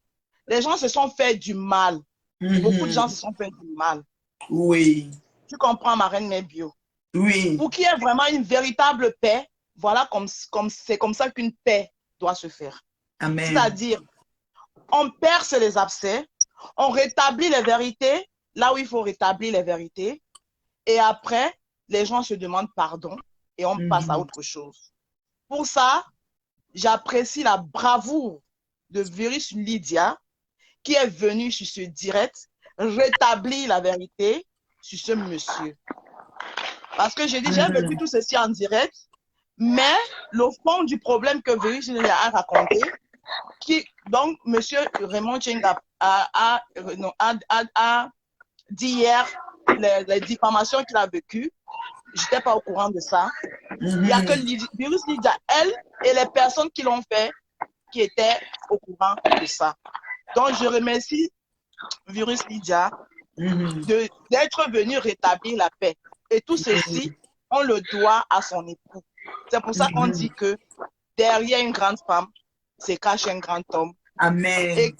les gens se sont fait du mal. Beaucoup de gens se sont fait du mal. Oui. Tu comprends, ma reine Mebio? Oui. Pour qu'il y ait vraiment une véritable paix, voilà c'est comme ça qu'une paix doit se faire. Amen. C'est-à-dire, on perce les abcès, on rétablit les vérités là où il faut rétablir les vérités. Et après, les gens se demandent pardon et on passe à autre chose. Pour ça, j'apprécie la bravoure de Averys Lydia qui est venu sur ce direct rétablir la vérité sur ce monsieur. Parce que j'ai déjà vécu tout ceci en direct, mais le fond du problème que Averys Lydia a raconté, donc monsieur Raymond Tchenga a dit hier les diffamations qu'il a vécues. Je n'étais pas au courant de ça. Il n'y a que Averys Lydia, elle, et les personnes qui l'ont fait, qui étaient au courant de ça. Donc, je remercie Averys Lydia d'être venu rétablir la paix. Et tout ceci, on le doit à son époux. C'est pour ça qu'on dit que derrière une grande femme, se cache un grand homme. Amen. Et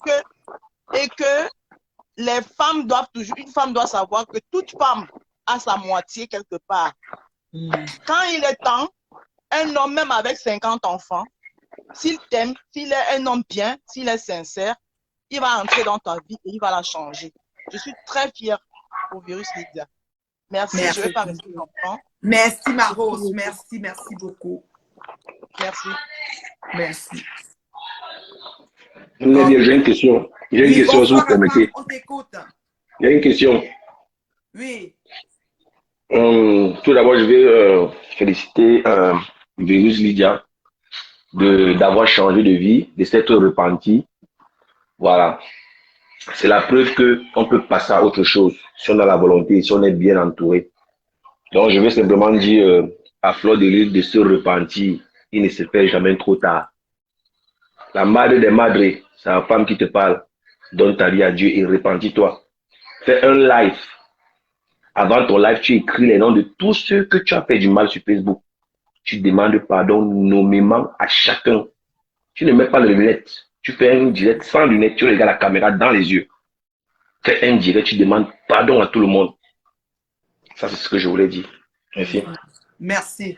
que les femmes doivent toujours, une femme doit savoir que toute femme a sa moitié quelque part. Quand il est temps, un homme, même avec 50 enfants, s'il t'aime, s'il est un homme bien, s'il est sincère, il va entrer dans ta vie et il va la changer. Je suis très fière pour Averys Lydia. Merci. Je ne vais pas rester longtemps. Merci, ma Rose. Merci beaucoup. Merci. Merci. J'ai une question. J'ai une question, si vous permettez. On t'écoute. J'ai une question. Oui. Tout d'abord, je vais féliciter Averys Lydia d'avoir changé de vie, de s'être repenti. Voilà. c'est la preuve qu'on peut passer à autre chose si on a la volonté, si on est bien entouré. Donc, je veux simplement dire à Fleur de Lys de se repentir. Il ne se fait jamais trop tard. La madre des madres, c'est la femme qui te parle. Donne ta vie à Dieu et repentis-toi. Fais un live. Avant ton live, tu écris les noms de tous ceux que tu as fait du mal sur Facebook. Tu demandes pardon nommément à chacun. Tu ne mets pas de lunettes. Tu fais un direct sans lunettes. Tu regardes la caméra dans les yeux. Fais un direct, tu demandes pardon à tout le monde. Ça, c'est ce que je voulais dire. Merci. Merci.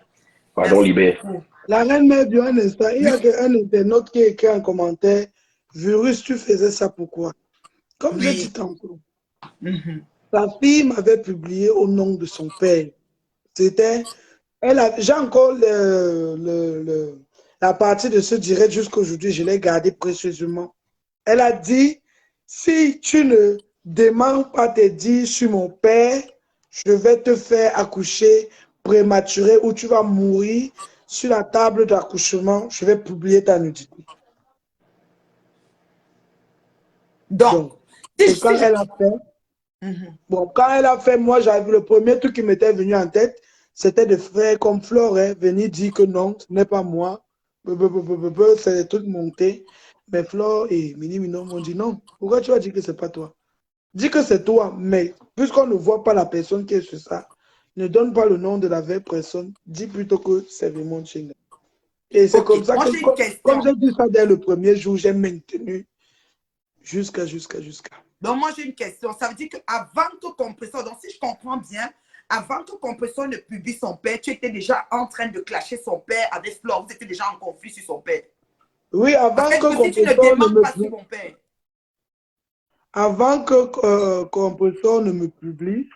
Pardon, Merci libère. beaucoup. La reine mère du un instant, il y a un internaute qui a écrit en commentaire, Virus, tu faisais ça pourquoi? Comme j'ai dit tantôt, sa fille m'avait publié au nom de son père. C'était, j'ai encore la partie de ce direct jusqu'à aujourd'hui, je l'ai gardé précieusement. Elle a dit, si tu ne demandes pas tes dires sur mon père, je vais te faire accoucher prématuré ou tu vas mourir sur la table d'accouchement, je vais publier ta nudité. Donc quand elle a fait, bon, quand elle a fait, moi, j'avais le premier truc qui m'était venu en tête, c'était de faire comme Flore, venir dire que non, ce n'est pas moi. C'est des trucs montés. Mais Flore et Mini Minon m'ont dit non. Pourquoi tu vas dire que ce n'est pas toi? Dis que c'est toi, mais puisqu'on ne voit pas la personne qui est sur ça, ne donne pas le nom de la vraie personne. Dis plutôt que c'est Raymond Chenga. Et c'est comme ça que, comme j'ai dit ça dès le premier jour, j'ai maintenu jusqu'à. Donc, moi, j'ai une question. Ça veut dire qu'avant que Compressor, donc si je comprends bien, avant que Compressor ne publie son père, tu étais déjà en train de clasher son père avec Flore. Vous étiez déjà en conflit sur son père. Oui, avant que si tu ne demandes pas sur mon père. Avant que Compressor ne me publie,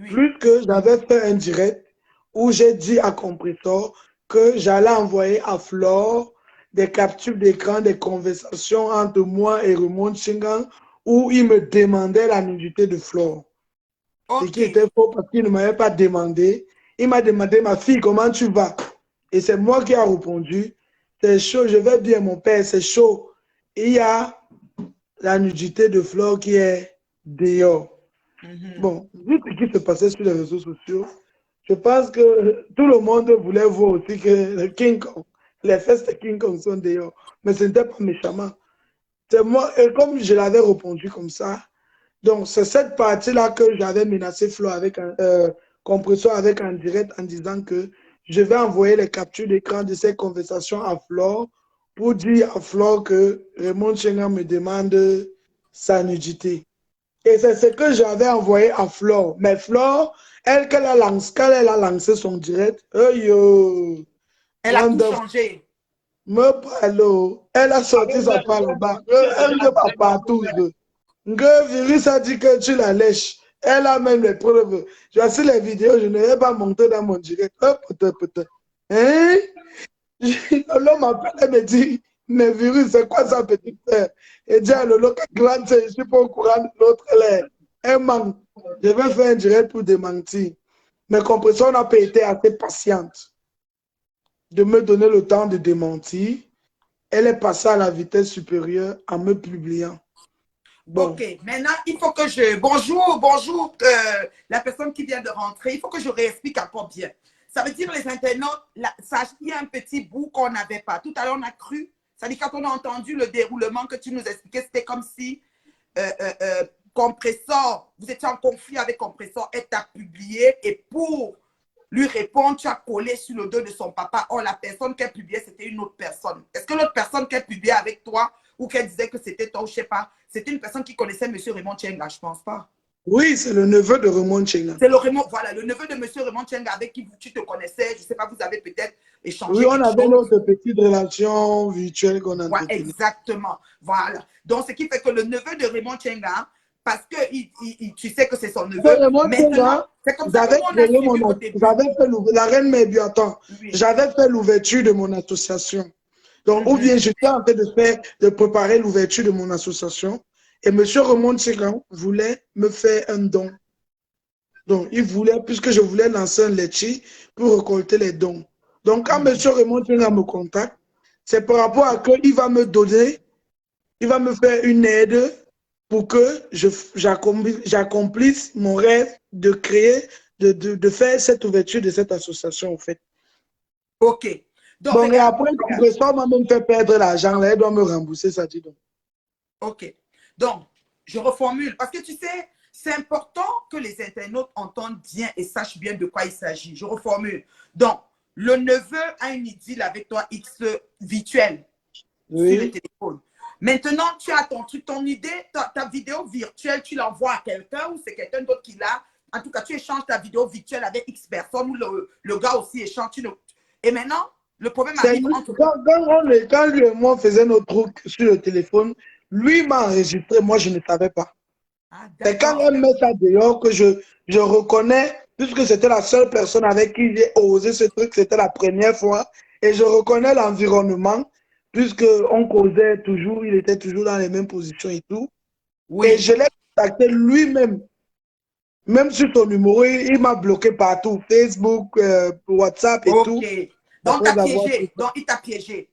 plus que j'avais fait un direct où j'ai dit à Compressor que j'allais envoyer à Flore des captures d'écran, des conversations entre moi et Raymond Chenga où il me demandait la nudité de Flore. Ce qui était faux parce qu'il ne m'avait pas demandé. Il m'a demandé, ma fille, comment tu vas? Et c'est moi qui ai répondu, c'est chaud, je vais bien, mon père, c'est chaud. Et il y a la nudité de Flore qui est dehors. Bon, vu ce qui se passait sur les réseaux sociaux, je pense que tout le monde voulait voir aussi que le King Kong, les fesses de King Kong sont dehors. Mais ce n'était pas méchamment. C'est moi, et comme je l'avais répondu comme ça, donc c'est cette partie-là que j'avais menacé Flo avec un Compressor avec un direct en disant que je vais envoyer les captures d'écran de ces conversations à Flo pour dire à Flo que Raymond Chenga me demande sa nudité. Et c'est ce que j'avais envoyé à Flore. Mais Flore, quand elle a lancé son direct, elle a tout changé. Elle a sorti sa part là-bas. Elle ne va pas partout. Virus a dit que tu la lèches. Elle a même les preuves. Je vois les vidéos, je ne vais pas monter dans mon direct. Peut-être. Hein? L'homme m'appelle et me dit, mais Virus, c'est quoi ça, petite sœur? Et dit, Lolo, grande, je ne suis pas au courant de l'autre, elle manque. Je vais faire un direct pour démentir. Mais Compressor n'a pas été assez patiente de me donner le temps de démentir. Elle est passée à la vitesse supérieure en me publiant. Bon. Ok, maintenant, il faut que je... Bonjour, la personne qui vient de rentrer. Il faut que je réexplique encore bien. Ça veut dire, les internautes, il y a un petit bout qu'on n'avait pas. Tout à l'heure, on a cru. Ça veut dire, quand on a entendu le déroulement que tu nous expliquais, c'était comme si Compressor, vous étiez en conflit avec Compressor, elle t'a publié et pour lui répondre, tu as collé sur le dos de son papa. Or, la personne qu'elle publiait, c'était une autre personne. Est-ce que l'autre personne qu'elle publiait avec toi ou qu'elle disait que c'était toi, je ne sais pas, c'était une personne qui connaissait M. Raymond Chenga, je ne pense pas. Oui, c'est le neveu de Raymond Chenga. C'est le neveu de M. Raymond Chenga avec qui tu te connaissais. Je ne sais pas, vous avez peut-être échangé. Oui, on avait notre petite relation virtuelle qu'on a. Ouais, exactement. Voilà. Donc, ce qui fait que le neveu de Raymond Chenga, parce que tu sais que c'est son neveu. C'est comme ça j'avais fait la reine Mébu, attends. Oui. J'avais fait l'ouverture de mon association. Donc, ou bien j'étais en train de préparer l'ouverture de mon association. Et M. Raymond Chenga voulait me faire un don. Donc, il voulait, puisque je voulais lancer un laitier pour récolter les dons. Donc, quand M. Raymond Chenga me contacte, c'est par rapport à qu'il va me donner, il va me faire une aide pour que j'accomplisse mon rêve de créer, de faire cette ouverture de cette association, en fait. OK. Donc, Bon, et regarde, après, regarde. Compressor m'a même fait perdre l'argent. Là, elle doit me rembourser ça, dis donc. OK. Donc, je reformule. Parce que tu sais, c'est important que les internautes entendent bien et sachent bien de quoi il s'agit. Je reformule. Donc, le neveu a une idylle avec toi X virtuel sur le Oui. téléphone. Maintenant, tu as ton truc, ton idée, ta vidéo virtuelle, tu l'envoies à quelqu'un ou c'est quelqu'un d'autre qui l'a. En tout cas, tu échanges ta vidéo virtuelle avec X personnes ou le gars aussi échange. Et maintenant, le problème arrive entre toi. Quand lui et moi faisions nos trucs sur le téléphone, lui m'a enregistré, moi je ne savais pas. Ah, C'est quand d'accord. elle met ça dehors que je reconnais, puisque c'était la seule personne avec qui j'ai osé ce truc, c'était la première fois, et je reconnais l'environnement, puisqu'on causait toujours, il était toujours dans les mêmes positions et tout. Et Oui. je l'ai contacté lui-même, même sur son numéro, il m'a bloqué partout, Facebook, WhatsApp et OK. tout, Donc, après avoir fait ça. Donc, il t'a piégé.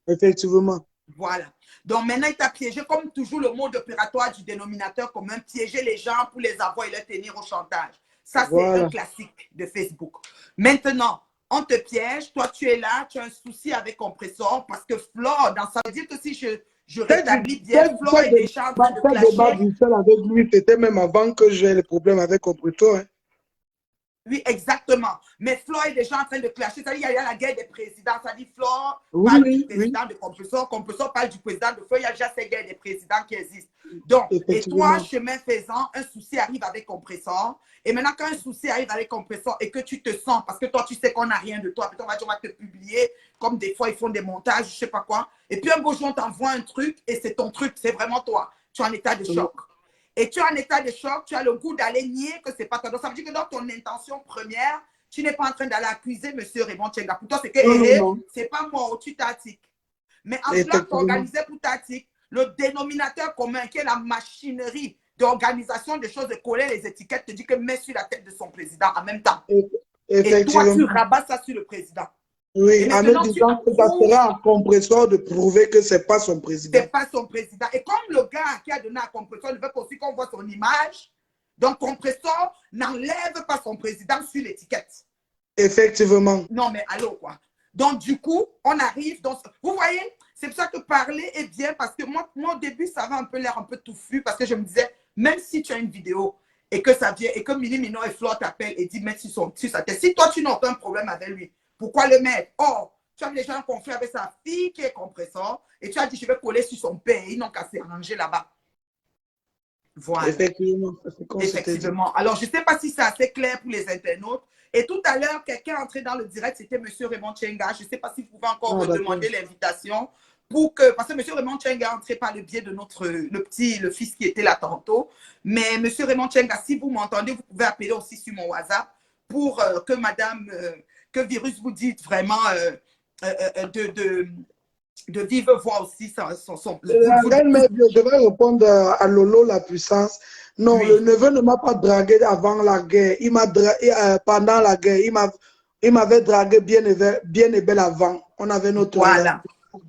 Effectivement. Voilà. Donc, maintenant, il t'a piégé, comme toujours, le mode opératoire du dénominateur commun, piéger les gens pour les avoir et les tenir au chantage. Ça, c'est un Voilà. classique de Facebook. Maintenant, on te piège, toi, tu es là, tu as un souci avec Compressor, parce que Flore, ça veut dire que si je rétablis bien, Flore est déjà en train de Ce débat clasher. virtuel avec lui, c'était même avant que j'ai les problèmes avec Compressor. Hein. Oui, exactement. Mais Flo est déjà en train de clasher. Ça dit, il y a la guerre des présidents. Ça dit, Flo Oui, parle du oui, oui, président de Compressor. Compressor parle du président de Flo. Il y a déjà ces guerres des présidents qui existent. Donc, et toi, effectivement. chemin faisant, un souci arrive avec Compressor. Et maintenant, quand un souci arrive avec Compressor et que tu te sens, parce que toi, tu sais qu'on n'a rien de toi, puis on va dire, on va te publier, comme des fois, ils font des montages, je ne sais pas quoi. Et puis, un beau jour, on t'envoie un truc et c'est ton truc, c'est vraiment toi. Tu es en état de choc. Et tu es en état de choc, tu as le goût d'aller nier que ce n'est pas toi. Donc, ça veut dire que dans ton intention première, tu n'es pas en train d'aller accuser M. Raymond Tchenga. Pour toi, c'est que Non, non, non. c'est pas moi, tu t'attiques. Mais en voulant Effectivement. t'organiser pour t'attiques, le dénominateur commun, qui est la machinerie d'organisation des choses, de coller les étiquettes, te dit que mets sur la tête de son président en même temps. Et toi, tu Effectivement. rabats ça sur le président. Et Oui, en me maintenant, tu disant que ça approuves, sera à Compressor de prouver que ce n'est pas son président. c'est pas son président. Et comme le gars qui a donné à Compressor ne veut pas aussi qu'on voit son image, donc Compressor n'enlève pas son président sur l'étiquette. Effectivement. Non, mais allô, quoi. Donc, du coup, on arrive dans... Vous voyez, c'est pour ça que parler est bien, parce que moi, au début, ça avait un peu l'air un peu touffu, parce que je me disais, même si tu as une vidéo et que ça vient, et que Mini Mino et Flore t'appellent et disent, mettre sur sa tête, si toi, tu n'as aucun problème avec lui, pourquoi le mettre? Or, tu as déjà un conflit avec sa fille qui est Compressor, et tu as dit, je vais coller sur son père, ils n'ont qu'à s'arranger là-bas. Voilà. Effectivement. Effectivement. Alors, je ne sais pas si c'est assez clair pour les internautes. Et tout à l'heure, quelqu'un est entré dans le direct, c'était M. Raymond Tchenga. Je ne sais pas si vous pouvez encore redemander l'invitation pour que, parce que M. Raymond Tchenga est entré par le biais de le fils qui était là tantôt. Mais M. Raymond Tchenga, si vous m'entendez, vous pouvez appeler aussi sur mon WhatsApp pour que madame, que Virus vous dise vraiment de vive voix aussi je vais répondre à Lolo la puissance. Non, oui. Le neveu ne m'a pas dragué avant la guerre. Il m'a pendant la guerre. Il m'avait dragué bien et belle avant. On avait notre Voilà.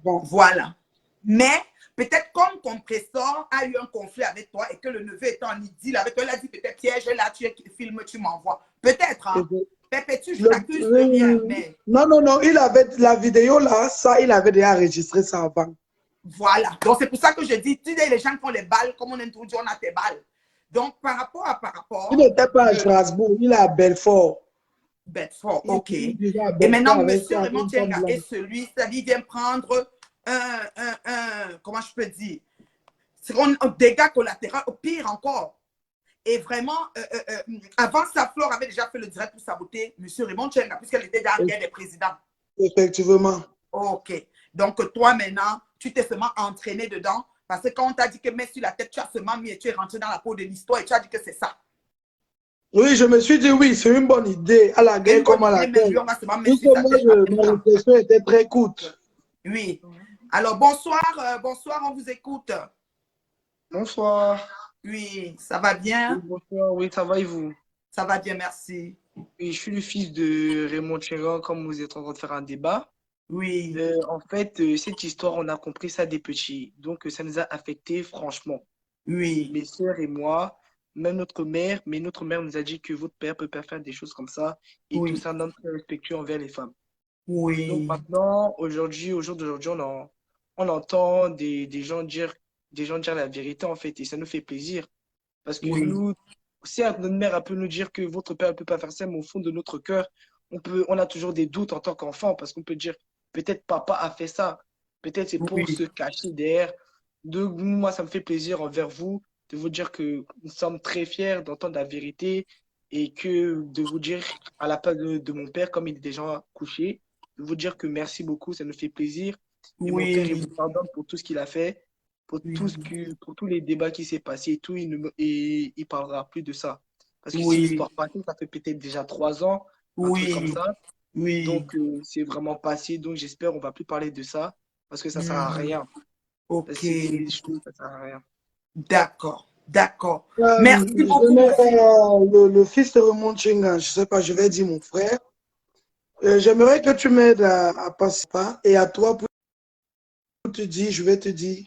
Bon. Voilà. Mais peut-être comme Compressor a eu un conflit avec toi et que le neveu était en idylle avec toi, il a dit peut-être piège là, tu filmes, tu m'envoies. Peut-être, hein. Perpétue, je t'accuse de rien, mais... Non, non, non, il avait la vidéo là, ça, il avait déjà enregistré ça avant. Voilà. Donc, c'est pour ça que je dis, tu sais, les gens qui ont les balles, comme on introduit, on a tes balles. Donc, par rapport... Il n'était pas à Strasbourg, il est à Belfort. Bedford, ok. Et Maintenant, maintenant, M. Raymond Tchenga est celui, c'est-à-dire, il vient prendre comment je peux dire, c'est un dégât collatéral, au pire encore. Et vraiment, avant ça, Flore avait déjà fait le direct pour saboter M. Raymond Tchenga, puisqu'elle était dans la guerre des présidents. Effectivement. Ok. Donc, toi, maintenant, tu t'es seulement entraîné dedans, parce que quand on t'a dit que mets sur la tête, tu as seulement mis et tu es rentré dans la peau de l'histoire et tu as dit que c'est ça. Oui, je me suis dit, oui, c'est une bonne idée, à la guerre comme à la guerre. Ma réflexion était très courte. Oui. Alors, bonsoir, bonsoir, on vous écoute. Bonsoir. Oui, ça va bien? Oui, bonsoir, oui, ça va et vous? Ça va bien, merci. Oui, je suis le fils de Raymond Tchenga, comme vous êtes en train de faire un débat. Oui. En fait, cette histoire, on a compris ça des petits. Donc, ça nous a affectés, franchement. Oui, mes sœurs et moi, même notre mère, mais notre mère nous a dit que votre père peut pas faire des choses comme ça et tout oui, ça, un homme très respectueux envers les femmes. Donc oui, maintenant, aujourd'hui, au jour d'aujourd'hui, on entend des gens dire la vérité en fait et ça nous fait plaisir parce que oui, nous, si notre mère elle peut nous dire que votre père ne peut pas faire ça, mais au fond de notre cœur, on a toujours des doutes en tant qu'enfant parce qu'on peut dire peut-être papa a fait ça, peut-être c'est pour oui, se cacher derrière. Donc moi, ça me fait plaisir envers vous de vous dire que nous sommes très fiers d'entendre la vérité et que de vous dire à la place de mon père, comme il est déjà couché, de vous dire que merci beaucoup, ça nous fait plaisir. Et mon père, il oui, vous pardonne pour tout ce qu'il a fait, oui, pour tous les débats qui s'est passé et tout, et il parlera plus de ça. Parce que c'est une oui, histoire passée, ça fait peut-être déjà 3 ans, un truc comme oui, ça. oui. Donc, c'est vraiment passé. Donc, j'espère on va plus parler de ça parce que ça sert à Mhm. rien. Ok, Parce que c'est des choses, ça sert à rien. d'accord, d'accord. Merci Je beaucoup, n'ai mon fils. le fils de Raymond Chinga, je sais pas, je vais dire mon frère. J'aimerais que tu m'aides à passer pas et à toi pour te dire, je vais te dire,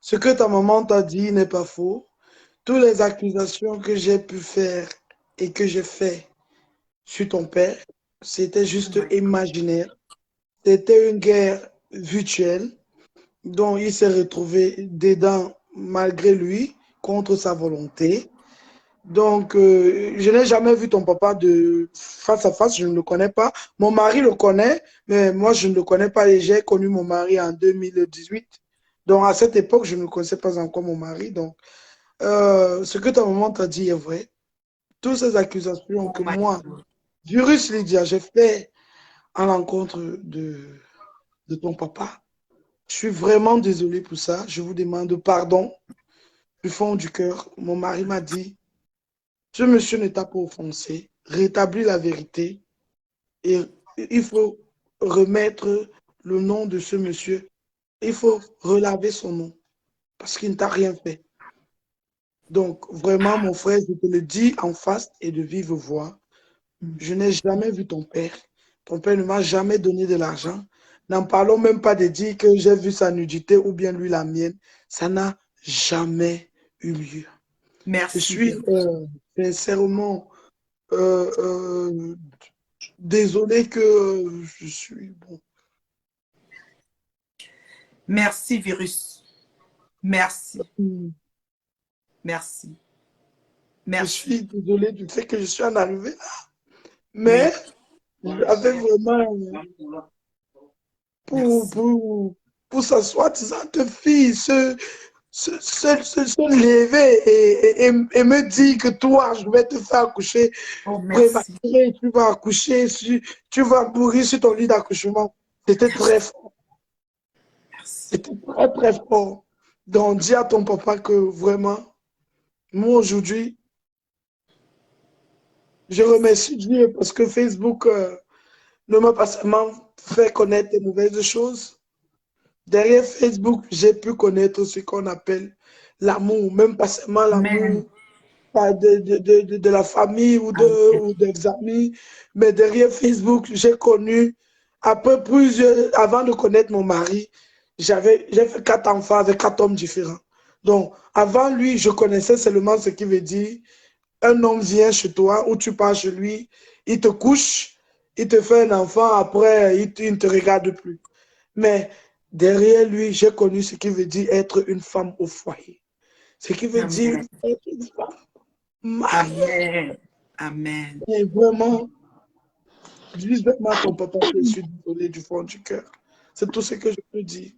ce que ta maman t'a dit n'est pas faux. Toutes les accusations que j'ai pu faire et que j'ai fait sur ton père, c'était Oh juste my God. imaginaire. C'était une guerre virtuelle dont il s'est retrouvé dedans malgré lui, contre sa volonté. Donc, je n'ai jamais vu ton papa de face à face, je ne le connais pas. Mon mari le connaît, mais moi, je ne le connais pas et j'ai connu mon mari en 2018. Donc, à cette époque, je ne connaissais pas encore mon mari. Donc, ce que ta maman t'a dit est vrai. Toutes ces accusations Oh que my moi, God. Virus Lydia, j'ai fait à l'encontre de ton papa, je suis vraiment désolé pour ça. Je vous demande pardon du fond du cœur. Mon mari m'a dit, ce monsieur ne t'a pas offensé, rétablis la vérité et il faut remettre le nom de ce monsieur. Il faut relaver son nom parce qu'il ne t'a rien fait. Donc, vraiment, mon frère, je te le dis en face et de vive voix, je n'ai jamais vu ton père. Ton père ne m'a jamais donné de l'argent. N'en parlons même pas de dire que j'ai vu sa nudité ou bien lui la mienne. Ça n'a jamais eu lieu. Je Merci, suis Virus. sincèrement désolé que je suis bon. Merci, Virus. Merci, merci, Je merci. suis désolé du fait que je suis en arrivé là. Mais Oui, j'avais vraiment pour, merci. pour, pour sa soi-disant fille se lever et me dire que toi, je vais te faire accoucher Oh, merci, prématuré, tu vas accoucher, tu vas mourir sur ton lit d'accouchement. C'était très fort. merci. C'était très, très fort. Donc, dis à ton papa que vraiment, moi aujourd'hui, je remercie Dieu parce que Facebook ne m'a pas seulement fait connaître de mauvaises choses. Derrière Facebook, j'ai pu connaître ce qu'on appelle l'amour, même pas seulement Amen. l'amour de la famille Amen. ou des amis, mais derrière Facebook, j'ai connu, après avant de connaître mon mari, j'ai fait 4 enfants avec 4 hommes différents. Donc, avant lui, je connaissais seulement ce qui veut dire un homme vient chez toi ou tu pars chez lui, il te couche, il te fait un enfant, après, il ne te regarde plus. Mais derrière lui, j'ai connu ce qui veut dire être une femme au foyer. Ce qui veut dire Amen. être une femme mariée. Amen. Amen. Et vraiment, dis vraiment à ton papa que je suis désolé du fond du cœur. C'est tout ce que je peux dire.